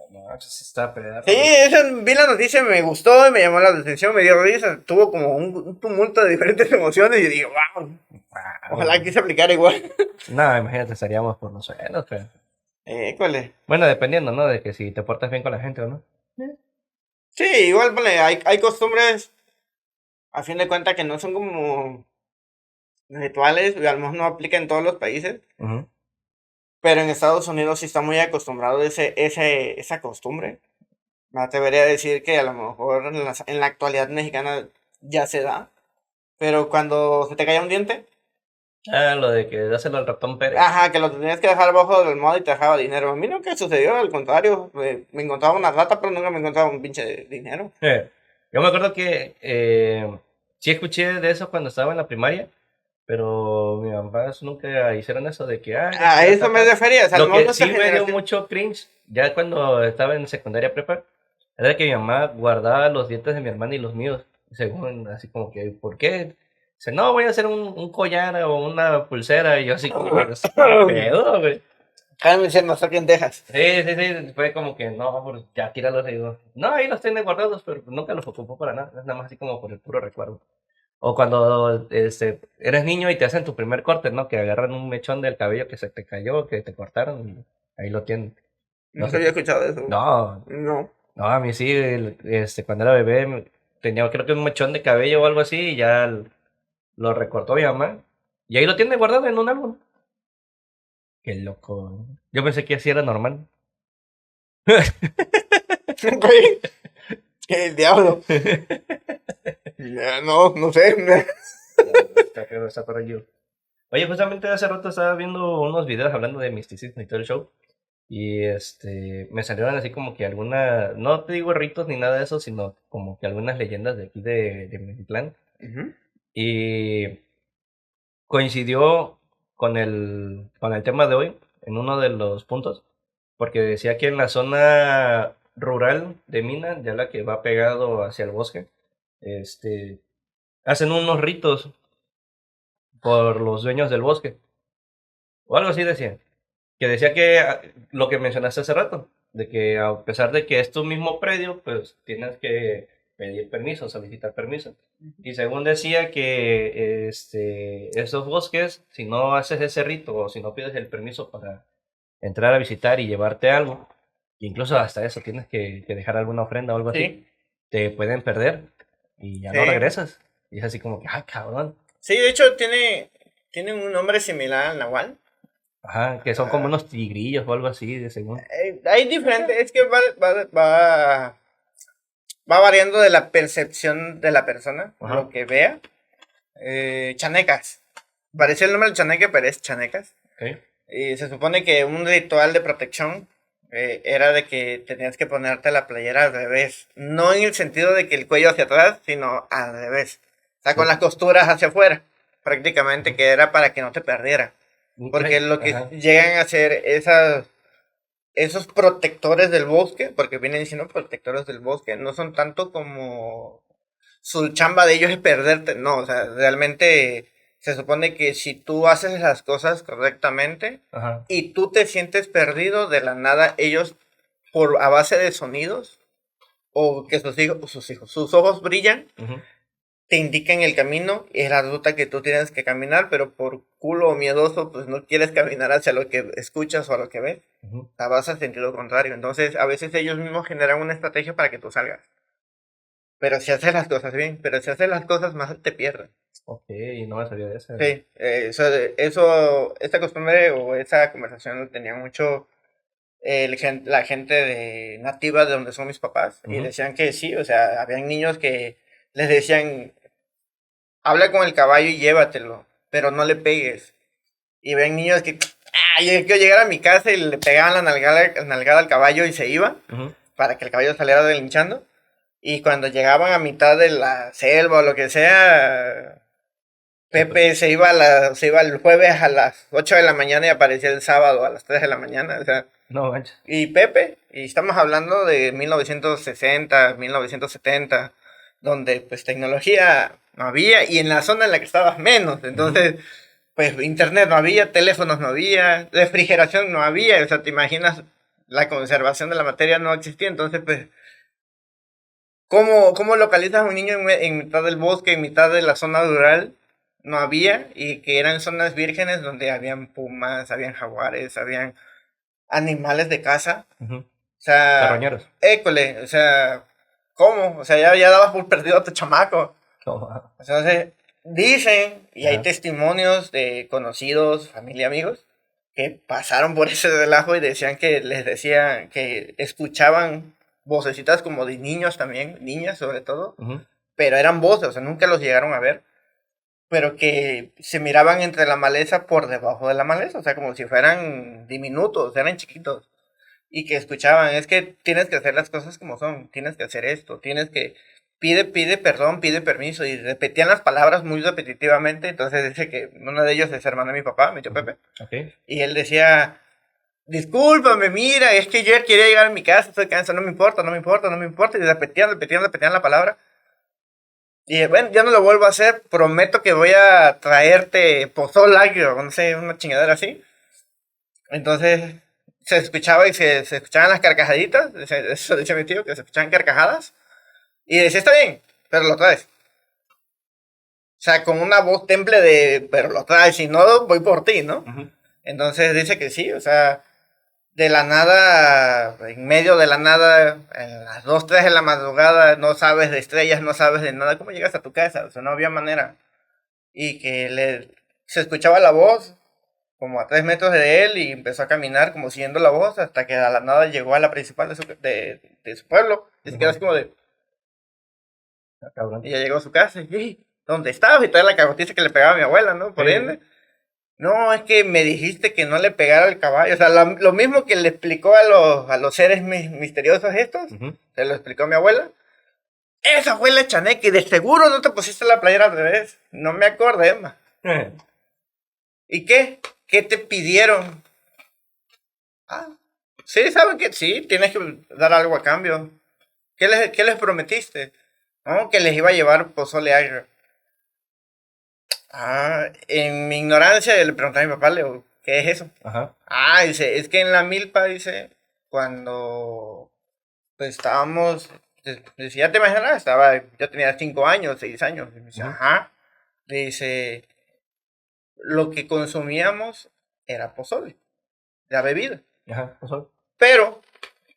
No, eso sí está pedazo, Sí, güey. eso, vi la noticia, me gustó, y me llamó la atención, me dio risa, tuvo como un tumulto de diferentes emociones y digo, wow, ojalá güey. que se aplicara igual. No, imagínate, estaríamos por los suelos, pero. ¿Cuál es? Bueno, dependiendo, ¿no? De que si te portas bien con la gente o no. Sí, igual, vale, hay costumbres, a fin de cuentas, que no son como rituales, y a lo mejor no aplica en todos los países, Ujú. pero en Estados Unidos sí está muy acostumbrado esa costumbre. Me atrevería a decir que a lo mejor en la actualidad mexicana ya se da, pero cuando se te cae un diente, Ah, lo de que dáselo al ratón Pérez. ajá, que lo tenías que dejar abajo del almohada y te dejaba dinero. A mí nunca sucedió, al contrario, me encontraba una rata, pero nunca me encontraba un pinche dinero. Yo me acuerdo que sí escuché de eso cuando estaba en la primaria, pero mis papás nunca hicieron eso de que, ah, ya te A das eso me acá. refería, o sea, a lo Lo mejor que nuestra sí me dio generación. mucho cringe, ya cuando estaba en secundaria prepa, era que mi mamá guardaba los dientes de mi hermana y los míos, según así como que, ¿por qué? Dice, no, voy a hacer un collar o una pulsera, y yo así como, que, "¿Qué pedo, güey?". Carmen se nos saquen Texas. Sí, sí, sí, fue como que no, pues ya tíralos y digo, no, ahí los tiene guardados, pero nunca los ocupó para nada, es nada más así como por el puro recuerdo. O cuando eres niño y te hacen tu primer corte, ¿no? Que agarran un mechón del cabello que se te cayó, que te cortaron y ahí lo tienen. No Nunca sé. había escuchado eso. No, No. no, a mí sí, cuando era bebé tenía creo que un mechón de cabello o algo así y ya lo recortó mi mamá. Y ahí lo tiene guardado en un álbum. Qué loco. Yo pensé que así era normal. Güey, el diablo. No, no sé. Está por allí. Oye, justamente hace rato estaba viendo unos videos hablando de misticismo y todo el show. Y me salieron así como que alguna, no te digo ritos ni nada de eso, sino como que algunas leyendas de aquí de Mexitlán. Ujú. Y coincidió con el tema de hoy, en uno de los puntos, porque decía que en la zona rural de Mina, ya la que va pegado hacia el bosque, este, hacen unos ritos por los dueños del bosque, o algo así decía. Que decía que lo que mencionaste hace rato, de que a pesar de que es tu mismo predio, pues tienes que pedir permiso, solicitar permiso. Y según decía que esos bosques, si no haces ese rito o si no pides el permiso para entrar a visitar y llevarte algo, incluso hasta eso tienes que dejar alguna ofrenda o algo así, Sí, te pueden perder y ya no sí. regresas. Y es así como que, ah, cabrón. Sí, de hecho tiene un nombre similar al nahual. Ajá, que son como unos tigrillos o algo así, de según. Hay diferentes, es que va variando de la percepción de la persona, Ajá. lo que vea. Chanecas. Parece el nombre del chaneque, pero es chanecas. Ok. Y se supone que un ritual de protección era de que tenías que ponerte la playera al revés. No en el sentido de que el cuello hacia atrás, sino al revés. O sea, con las costuras hacia afuera. Prácticamente, que era para que no te perdiera. Porque lo que Ajá. llegan a hacer esos protectores del bosque, porque vienen siendo protectores del bosque, no son tanto como su chamba de ellos es perderte, no, o sea, realmente se supone que si tú haces las cosas correctamente Ajá. y tú te sientes perdido de la nada, ellos a base de sonidos o que sus ojos brillan, Ujú, te indican el camino y es la ruta que tú tienes que caminar, pero por culo o miedoso, pues no quieres caminar hacia lo que escuchas o a lo que ves. ujú. O sea, vas al sentido contrario. Entonces, a veces ellos mismos generan una estrategia para que tú salgas. Pero si haces las cosas bien, pero si haces las cosas mal, te pierden. Ok, no me sabía de eso. Sí, esta costumbre o esa conversación lo tenía mucho la gente nativa de donde son mis papás. Y Ujú, decían que sí, o sea, habían niños que les decían, habla con el caballo y llévatelo, pero no le pegues. Y ven niños que, yo quiero llegar a mi casa y le pegaban la nalgada al caballo y se iban ujú. para que el caballo saliera relinchando. Y cuando llegaban a mitad de la selva o lo que sea, Pepe se iba el jueves a las 8 de la mañana y aparecía el sábado a las 3 de la mañana. O sea, No manches. y Pepe, y estamos hablando de 1960, 1970, donde pues tecnología no había y en la zona en la que estabas menos. Entonces, pues internet no había, teléfonos no había, refrigeración no había. O sea, te imaginas, la conservación de la materia no existía. Entonces, pues, ¿cómo localizas a un niño en mitad del bosque, en mitad de la zona rural? No había, y que eran zonas vírgenes donde habían pumas, habían jaguares, habían animales de casa. Ujú. O sea, Carroñeros. école, o sea, ¿cómo? O sea, ya dabas por perdido a tu chamaco. No. Entonces, dicen, y hay Ajá. testimonios de conocidos, familia, amigos, que pasaron por ese relajo y decían que les decían que escuchaban vocecitas como de niños también, niñas sobre todo, Ujú. pero eran voces, o sea, nunca los llegaron a ver, pero que se miraban entre la maleza por debajo de la maleza, o sea, como si fueran diminutos, eran chiquitos, y que escuchaban, es que tienes que hacer las cosas como son, tienes que hacer esto, tienes que, pide perdón, pide permiso, y repetían las palabras muy repetitivamente. Entonces dice que uno de ellos es hermano de mi papá, mi tío Ujú. Pepe, Ok. y él decía, discúlpame, mira, es que yo quería llegar a mi casa, estoy cansado, no me importa, no me importa, no me importa, y repetían la palabra. Y bueno, ya no lo vuelvo a hacer, prometo que voy a traerte pozol agrio, no sé, una chingadera así. Entonces se escuchaba y se escuchaban las carcajaditas, eso dice mi tío, que se escuchaban carcajadas. Y decía, está bien, pero lo traes. O sea, con una voz temple de, pero lo traes, si no, voy por ti, ¿no? Ujú. Entonces dice que sí, o sea, de la nada, en medio de la nada, en las 2 3 de la madrugada, no sabes de estrellas, no sabes de nada, ¿cómo llegas a tu casa? O sea, no había manera. Y que se escuchaba la voz como a 3 metros de él y empezó a caminar como siguiendo la voz hasta que a la nada llegó a la principal de su pueblo. Y se quedó así como de, Ah, cabrón. y ya llegó a su casa y, ¿dónde estabas? Y toda la cagotiza que le pegaba a mi abuela, ¿no? Por Sí. ende. No, es que me dijiste que no le pegara al caballo. O sea, lo mismo que le explicó a los seres misteriosos estos, Ujú. se lo explicó a mi abuela. Esa fue la chaneque, de seguro no te pusiste la playera al revés. No me acordé, Emma. ¿Y qué? ¿Qué te pidieron? Ah, sí, saben que sí, tienes que dar algo a cambio. ¿Qué les prometiste? No, que les iba a llevar pozole agrio. Ah, en mi ignorancia le pregunté a mi papá, le digo, ¿qué es eso? Ajá. Ah, dice, es que en la milpa, dice, cuando pues estábamos, dice, ya te imaginas, yo tenía 5 años, 6 años. Y me dice, Ujú. ajá. Dice, lo que consumíamos era pozole, la bebida. Ajá. Pasó. Pero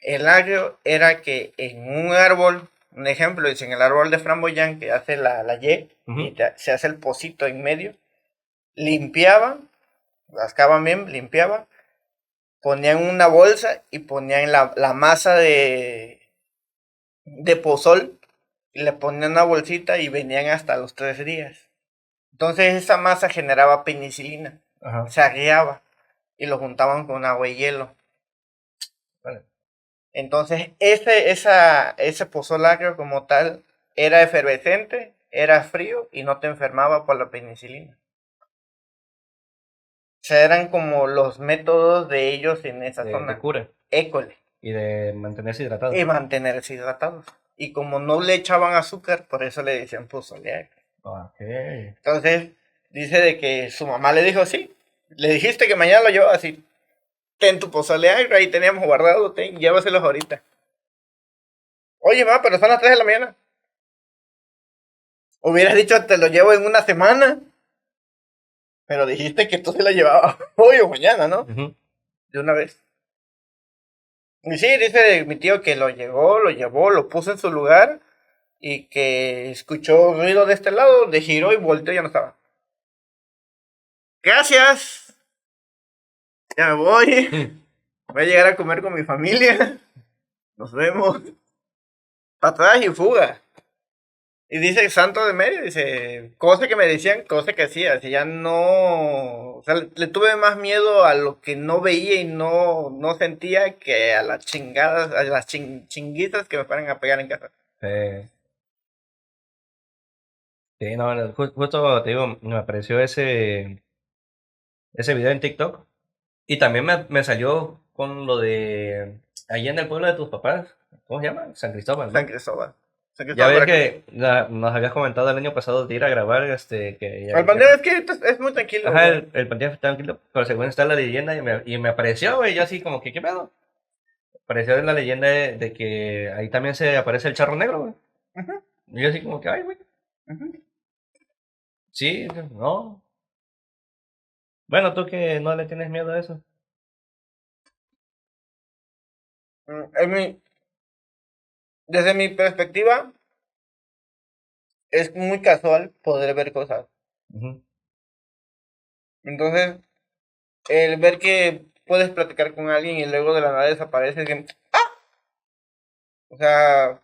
el agrio era que en un árbol, un ejemplo, dice, en el árbol de framboyán que hace la Y, Ujú. y se hace el pocito en medio, limpiaban, rascaban bien, limpiaban, ponían una bolsa y ponían la masa de pozol, y le ponían una bolsita y venían hasta los 3 días. Entonces esa masa generaba penicilina, Ajá. se agriaba y lo juntaban con agua y hielo. Vale. Entonces ese pozol agrio como tal era efervescente, era frío y no te enfermaba por la penicilina. O sea, eran como los métodos de ellos en esa De zona. cura. École. Y de mantenerse hidratado. Y mantenerse hidratados. Y como no le echaban azúcar, por eso le decían pozole agrio. Ok. Entonces, dice de que su mamá le dijo, sí, le dijiste que mañana lo llevaba así, ten tu pozole agrio, ahí teníamos guardado, llévaselos ahorita. Oye, mamá, pero son las 3 de la mañana. Hubieras dicho, te lo llevo en una semana, pero dijiste que tú se lo llevabas hoy o mañana, ¿no? Ujú. De una vez. Y sí, dice mi tío que lo llevó, lo puso en su lugar y que escuchó ruido de este lado, de giró y volteó y ya no estaba. Gracias, ya me voy. Voy a llegar a comer con mi familia. Nos vemos. Para atrás y fuga. Y dice Santo de Medio, dice, cosas que me decían, cosas que hacía. Si ya no. O sea, le tuve más miedo a lo que no veía y no sentía que a las chingadas, a las chinguitas que me fueran a pegar en casa. Eh, sí, no, justo te digo, me apareció ese video en TikTok y también me salió con lo de allá en el pueblo de tus papás, ¿cómo se llama? San Cristóbal, San ¿no? Cristóbal. San Ya Cristóbal, ves Veracruz. que nos habías comentado el año pasado de ir a grabar, que El bandera es que es muy tranquilo, ajá, güey. el panteón está tranquilo, pero según está la leyenda y me apareció, güey, yo así como que, ¿qué pedo? Apareció en la leyenda de que ahí también se aparece el charro negro, güey. Ujú, Y yo así como que, ay, güey, ujú. sí, no. Bueno, tú que no le tienes miedo a eso. Desde mi perspectiva, es muy casual poder ver cosas. Ujú, Entonces, el ver que puedes platicar con alguien y luego de la nada desaparece, o sea,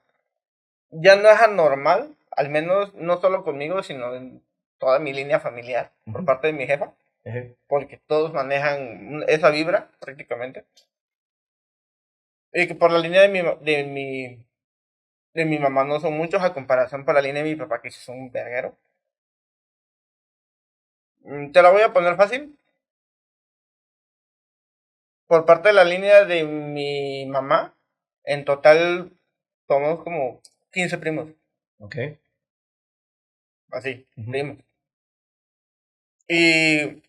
ya no es anormal, al menos no solo conmigo, sino en toda mi línea familiar, por ujú, parte de mi jefa, ujú. porque todos manejan esa vibra prácticamente. Y que por la línea de mi mamá no son muchos a comparación por la línea de mi papá, que sí son un verguero. Te la voy a poner fácil. Por parte de la línea de mi mamá, en total somos como 15 primos, Ok. así, Ujú. primos. Y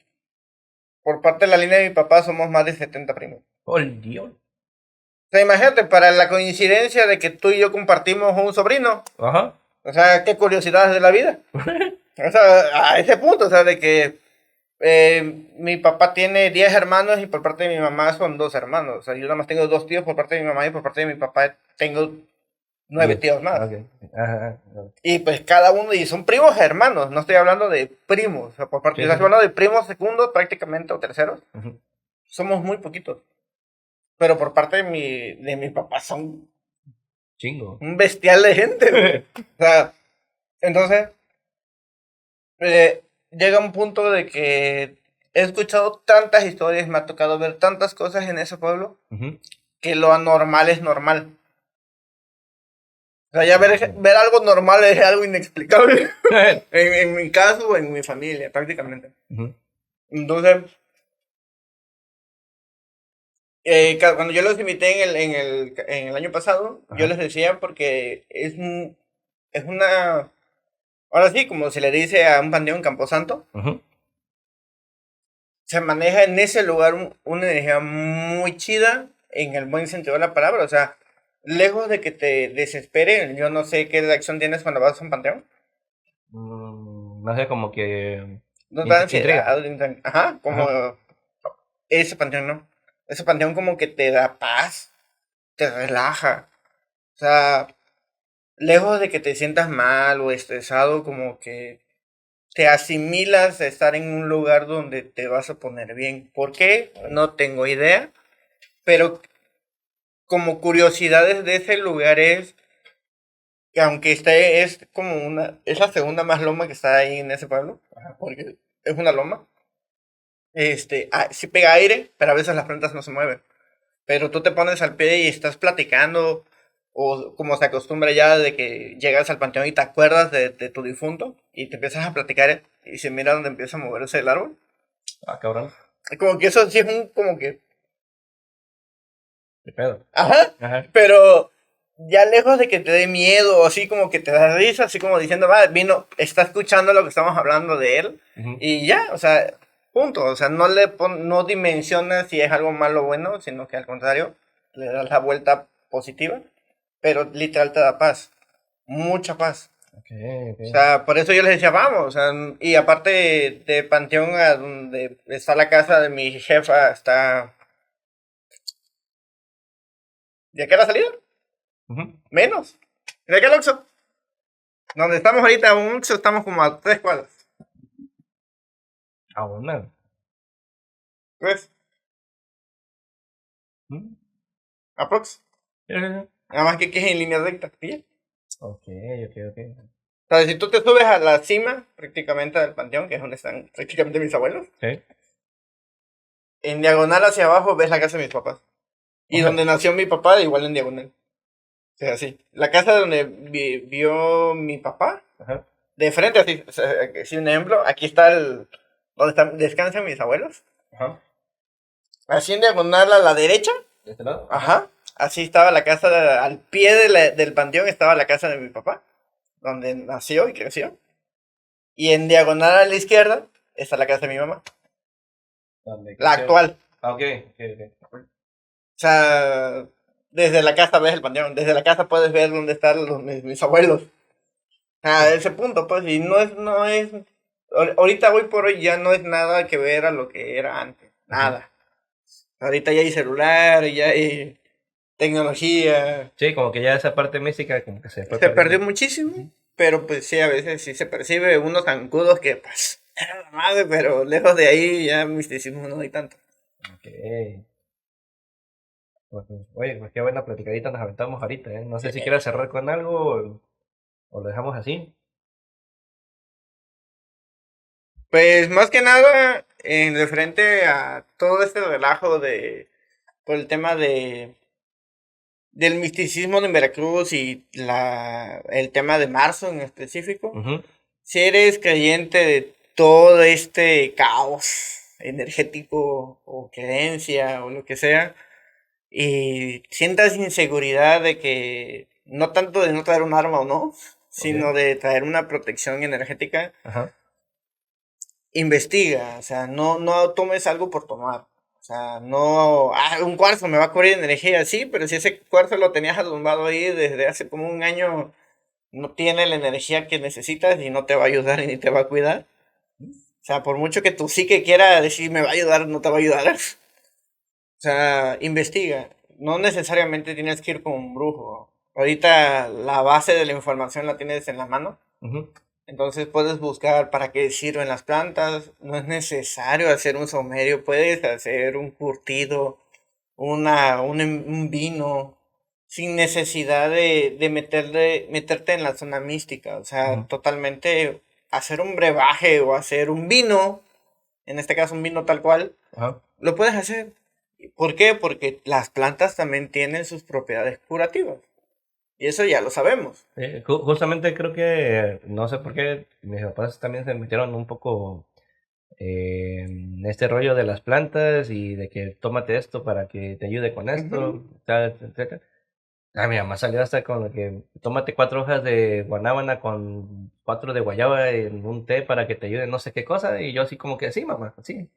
por parte de la línea de mi papá somos más de 70 primos. Oh, Dios. O sea, imagínate, para la coincidencia de que tú y yo compartimos un sobrino, Ajá. o sea, qué curiosidades de la vida. O sea, a ese punto, o sea, de que mi papá tiene 10 hermanos y por parte de mi mamá son 2 hermanos. O sea, yo nada más tengo 2 tíos por parte de mi mamá y por parte de mi papá tengo 9 10. tíos más. Ok. Ajá. Ajá. Y pues cada uno, y son primos hermanos, no estoy hablando de primos, o sea, por parte, Sí, estoy sí, sí. hablando de primos segundos prácticamente o terceros, Ujú. somos muy poquitos. Pero por parte de mi papá son Chingo. un bestial de gente, güey. O sea, entonces, llega un punto de que he escuchado tantas historias, me ha tocado ver tantas cosas en ese pueblo, Ujú. que lo anormal es normal. O sea, ya Ok. ver algo normal es algo inexplicable. En mi caso o en mi familia, prácticamente. Ujú. Entonces, cuando yo los invité en el año pasado, yo Ajá. les decía porque es una, ahora sí, como se le dice a un panteón Camposanto, Ujú. se maneja en ese lugar una energía muy chida, en el buen sentido de la palabra, o sea, lejos de que te desespere, yo no sé qué reacción tienes cuando vas a un panteón, No sé, como que no te da intriga. ansiedad, ajá, como Ajá. ese panteón no, ese panteón como que te da paz, te relaja, o sea, lejos de que te sientas mal o estresado, como que te asimilas a estar en un lugar donde te vas a poner bien. ¿Por qué? No tengo idea, pero como curiosidades de ese lugar es que aunque es como es la segunda más loma que está ahí en ese pueblo, porque es una loma, sí pega aire, pero a veces las plantas no se mueven. Pero tú te pones al pie y estás platicando, o como se acostumbra ya de que llegas al panteón y te acuerdas de tu difunto, y te empiezas a platicar y se mira donde empieza a moverse el árbol. Ah, cabrón. Como que eso sí es como que, ¿Qué pedo? ajá, Ajá. pero ya lejos de que te dé miedo, o así como que te da risa, así como diciendo, va, está escuchando lo que estamos hablando de él, Ujú. y ya, o sea, punto, o sea, no dimensionas si es algo malo o bueno, sino que al contrario, le das la vuelta positiva, pero literal te da paz, mucha paz. Ok, O ok. sea, por eso yo les decía, vamos, o sea, y aparte de Panteón, a donde está la casa de mi jefa, está... ¿De qué la salida? Ujú. Menos. ¿De qué el Oxxo? Donde estamos ahorita, un Oxxo, estamos como a 3 cuadras. Ah, una. ¿Ves? Mm. Aprox. Sí. Nada más que aquí es en línea recta. ¿Sí? Ok, ok, ok. O sea, si tú te subes a la cima, prácticamente del panteón, que es donde están prácticamente mis abuelos, Sí. en diagonal hacia abajo ves la casa de mis papás. Y O sea, donde nació mi papá, igual en diagonal. sea, sí. La casa donde vivió mi papá, Ajá. de frente, así, o sea, sí, un ejemplo, aquí está donde descansan mis abuelos. Ajá. Así en diagonal a la derecha, ¿De este lado? ajá, así estaba la casa, al pie del panteón estaba la casa de mi papá, donde nació y creció. Y en diagonal a la izquierda está la casa de mi mamá, ¿Dónde la creció? actual. Ah, ok, ok, ok. O sea, desde la casa ves el panteón, desde la casa puedes ver dónde están mis abuelos. A ese punto, pues, y no es, ahorita hoy por hoy ya no es nada que ver a lo que era antes, Ujú. nada. Ahorita ya hay celular, ya hay tecnología, Sí, como que ya esa parte mística como que se fue se perdió perdiendo. muchísimo, pero pues sí, a veces sí se percibe unos zancudos que, pues, era la madre, pero lejos de ahí ya misticismo no hay tanto. Ok. Oye, pues qué buena platicadita nos aventamos ahorita, ¿eh? No sé si quieras cerrar con algo o lo dejamos así. Pues más que nada, en referente a todo este relajo por el tema del misticismo en Veracruz y el tema de marzo en específico, Ujú. si eres creyente de todo este caos energético o creencia o lo que sea, y sientas inseguridad de que no tanto de no traer un arma o no, sino Ok. de traer una protección energética, Ajá. investiga, o sea, no tomes algo por tomar. O sea, no, un cuarzo me va a cubrir energía, sí, pero si ese cuarzo lo tenías arrumbado ahí desde hace como un año, no tiene la energía que necesitas y no te va a ayudar ni te va a cuidar. O sea, por mucho que tu psique quiera decir me va a ayudar, no te va a ayudar. O sea, investiga. No necesariamente tienes que ir con un brujo. Ahorita la base de la información la tienes en la mano. Ujú. Entonces puedes buscar para qué sirven las plantas. No es necesario hacer un saumerio. Puedes hacer un curtido, un vino, sin necesidad de meterte en la zona mística. O sea, Ujú. totalmente hacer un brebaje o hacer un vino, en este caso un vino tal cual, Ajá. lo puedes hacer. ¿Por qué? Porque las plantas también tienen sus propiedades curativas. Y eso ya lo sabemos. Justamente creo que, no sé por qué, mis papás también se metieron un poco en este rollo de las plantas y de que tómate esto para que te ayude con Ujú. esto, tal, etcétera. Ah, mi mamá salió hasta con lo que tómate 4 hojas de guanábana con 4 de guayaba en un té para que te ayude no sé qué cosa, y yo así como que sí, mamá, sí.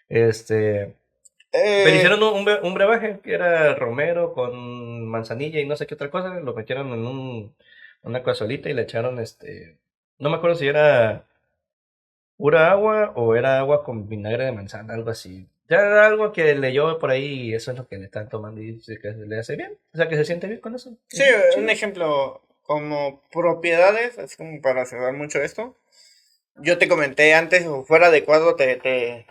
Este, pero Eh, hicieron un brebaje que era romero con manzanilla y no sé qué otra cosa, lo metieron en una cazuelita y le echaron no me acuerdo si era pura agua o era agua con vinagre de manzana, algo así. Ya era algo que leyó por ahí y eso es lo que le están tomando y dice que le hace bien, o sea que se siente bien con eso. sí, Ujú, un chido. ejemplo como propiedades, así como para cerrar mucho esto. Yo te comenté antes, o fuera de cuadro,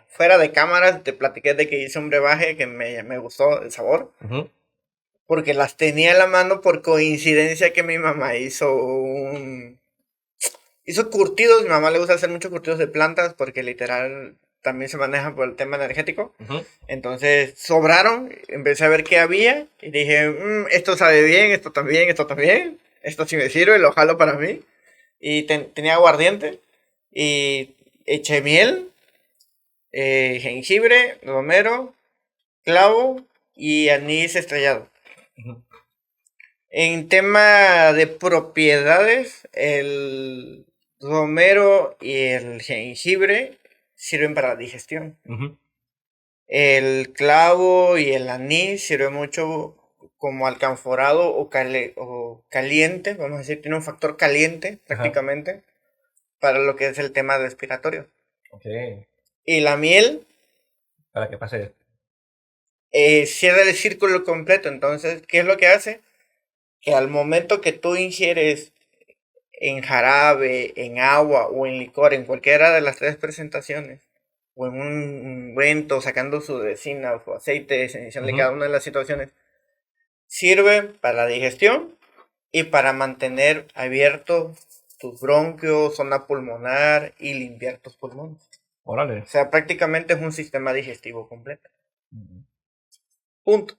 fuera de cámaras, te platiqué de que hice un brebaje que me gustó el sabor, Ujú. porque las tenía en la mano por coincidencia que mi mamá hizo curtidos. Mi mamá le gusta hacer muchos curtidos de plantas porque literal también se maneja por el tema energético. Ujú. Entonces sobraron, empecé a ver qué había y dije, esto sabe bien, esto también, esto sí me sirve, lo jalo para mí. Y tenía aguardiente y eché miel, jengibre, romero, clavo y anís estrellado. Ujú. En tema de propiedades, el romero y el jengibre sirven para la digestión. Ujú. El clavo y el anís sirven mucho como alcanforado o caliente, vamos a decir, tiene un factor caliente Ajá. prácticamente para lo que es el tema respiratorio. Ok. Y la miel Para que pase. cierra el círculo completo. Entonces, ¿qué es lo que hace? Que al momento que tú ingieres en jarabe, en agua o en licor, en cualquiera de las tres presentaciones, o en un ungüento, sacando su resina o su aceite esencial de Ujú. cada una de las situaciones, sirve para la digestión y para mantener abiertos tus bronquios, zona pulmonar y limpiar tus pulmones. Órale. O sea, prácticamente es un sistema digestivo completo. Ujú. Punto.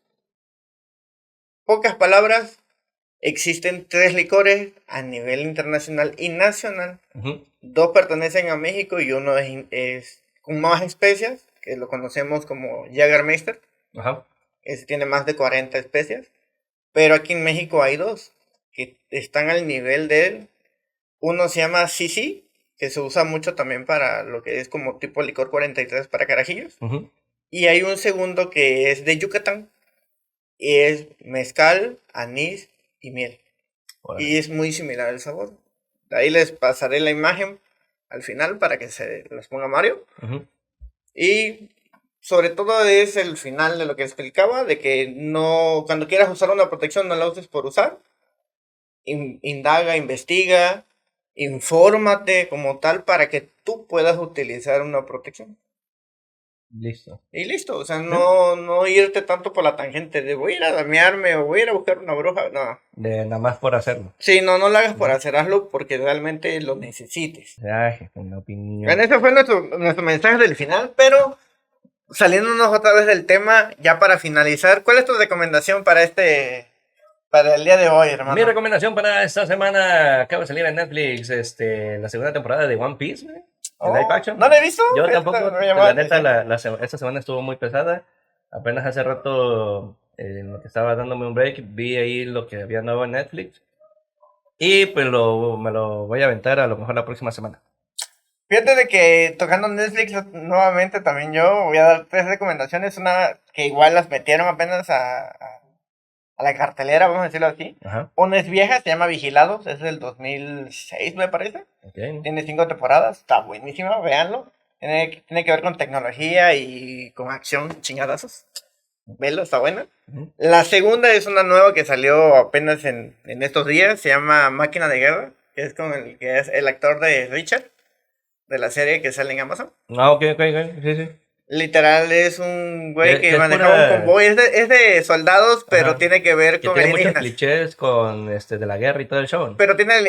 Pocas palabras, existen 3 licores a nivel internacional y nacional. Ujú. 2 pertenecen a México y uno es con más especias, que lo conocemos como Jägermeister. Ajá. Ese tiene más de 40 especias. Pero aquí en México hay 2 que están al nivel de él. Uno se llama CC, que se usa mucho también para lo que es como tipo licor 43 para carajillos. Ujú. Y hay un segundo que es de Yucatán. Y es mezcal, anís y miel. Órale. Y es muy similar el sabor. Ahí les pasaré la imagen al final para que se los ponga Mario. Ujú. Y sobre todo es el final de lo que explicaba, de que no, cuando quieras usar una protección no la uses por usar. Indaga, investiga, infórmate como tal para que tú puedas utilizar una protección. Listo. Y listo, o sea, ¿Sí? no irte tanto por la tangente de voy a ir a damearme o voy a ir a buscar una bruja, no. De nada más por hacerlo. Sí, no lo hagas por Ujú. hacer, hazlo porque realmente lo necesites. Ay, una opinión. Bueno, ese fue nuestro mensaje del final, pero saliéndonos otra vez del tema, ya para finalizar, ¿cuál es tu recomendación para el día de hoy, Mi hermano? recomendación para esta semana acaba de salir en Netflix la segunda temporada de One Piece, güey, de live action. ¿No lo he visto? Yo Esta tampoco, me llamó la la neta, atención. esta semana estuvo muy pesada. Apenas hace rato, en lo que estaba dándome un break, vi ahí lo que había nuevo en Netflix. Y pues me lo voy a aventar a lo mejor la próxima semana. Fíjate de que tocando Netflix nuevamente también yo voy a dar 3 recomendaciones, una que igual las metieron apenas a la cartelera, vamos a decirlo así. Ajá. Una es vieja, se llama Vigilados, es del 2006 me parece. Ok. Tiene 5 temporadas, está buenísima, véanlo. Tiene que ver con tecnología y con acción, chingadazos. Velo, está buena. Ujú. La segunda es una nueva que salió apenas en estos días, se llama Máquina de Guerra, que es con el que es el actor de Richard, de la serie que sale en Amazon. Ah, ok, ok, ok. Sí, sí. Literal es un güey que Que es manejaba un pura. convoy, es de soldados, pero Ajá. tiene que ver Que con tiene muchos alienígenas. clichés con de la guerra y todo el show. Pero tiene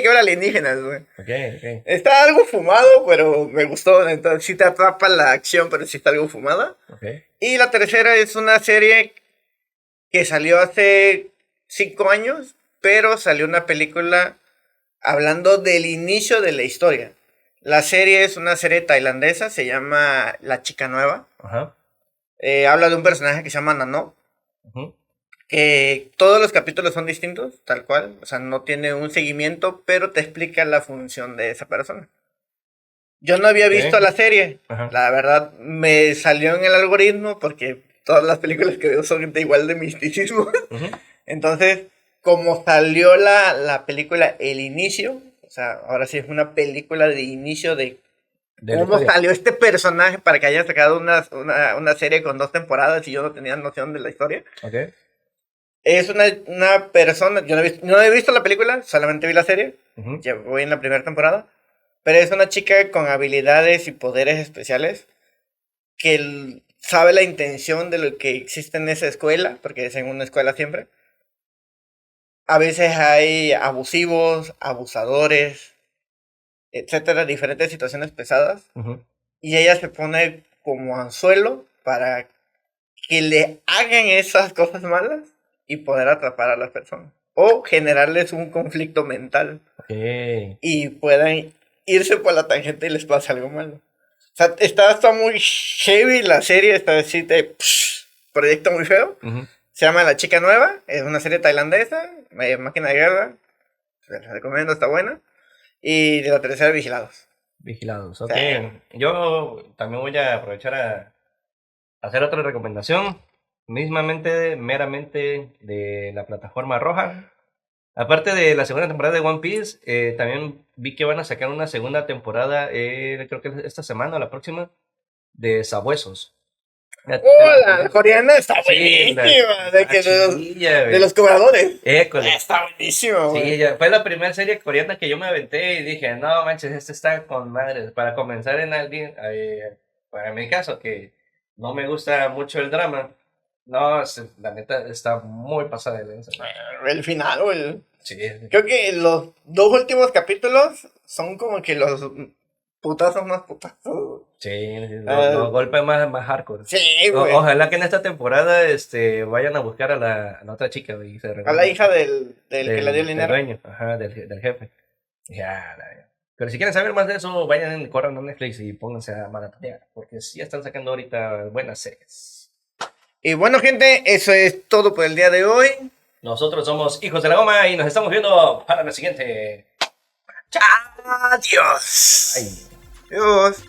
que ver alienígenas, güey. Ok, ok. Está algo fumado, pero me gustó. Entonces sí te atrapa la acción, pero sí está algo fumada. Ok. Y la tercera es una serie que salió hace 5 años, pero salió una película hablando del inicio de la historia. La serie es una serie tailandesa, se llama La Chica Nueva. Ajá. Habla de un personaje que se llama Nano, Ujú. que todos los capítulos son distintos, tal cual. O sea, no tiene un seguimiento, pero te explica la función de esa persona. Yo no había visto Ok. la serie. Ajá. La verdad, me salió en el algoritmo porque todas las películas que veo son de igual de misticismo. Ujú. Entonces, como salió la película El Inicio, o sea, ahora sí es una película de inicio de De la cómo historia. salió este personaje para que hayan sacado una serie con 2 temporadas y yo no tenía noción de la historia. Ok. Es una persona, yo no he visto la película, solamente vi la serie, Ujú. ya voy en la primera temporada, pero es una chica con habilidades y poderes especiales que sabe la intención de lo que existe en esa escuela, porque es en una escuela siempre. A veces hay abusivos, abusadores, etcétera, diferentes situaciones pesadas, Ujú. y ella se pone como anzuelo para que le hagan esas cosas malas y poder atrapar a las personas. O generarles un conflicto mental Ok. y puedan irse por la tangente y les pase algo malo. O sea, está muy heavy la serie, esta vez sí proyecto muy feo. Ujú. Se llama La Chica Nueva, es una serie tailandesa, máquina de guerra, se la recomiendo, está buena. Y de la tercera, Vigilados. Vigilados. Sí. Ok. Yo también voy a aprovechar a hacer otra recomendación. Mismamente, meramente de la plataforma roja. Aparte de la segunda temporada de One Piece, también vi que van a sacar una segunda temporada, creo que esta semana o la próxima, de Sabuesos. ¿Ya te la La conoces? coreana está Sí, buenísima. De, está que chidilla, de güey. los cobradores. École. Está buenísima, Sí, güey. fue la primera serie coreana que yo me aventé y dije, no manches, este está con madre. Para comenzar en alguien, para mi caso, que no me gusta mucho el drama, no, la neta está muy pasada de lanza. El final, güey. Sí, Creo que los 2 últimos capítulos son como que putazos más putazos. Sí, los golpes más hardcore. Sí, güey. Ojalá que en esta temporada vayan a buscar a la otra chica, güey, y se A la reúnan hija del que le dio el del dinero. dueño, ajá, del jefe. Pero si quieren saber más de eso, vayan, corran a Netflix y pónganse a maratonear, porque sí están sacando ahorita buenas series. Y bueno, gente, eso es todo por el día de hoy. Nosotros somos Hijos de la Goma y nos estamos viendo para la siguiente. Adiós. Ay. Adiós.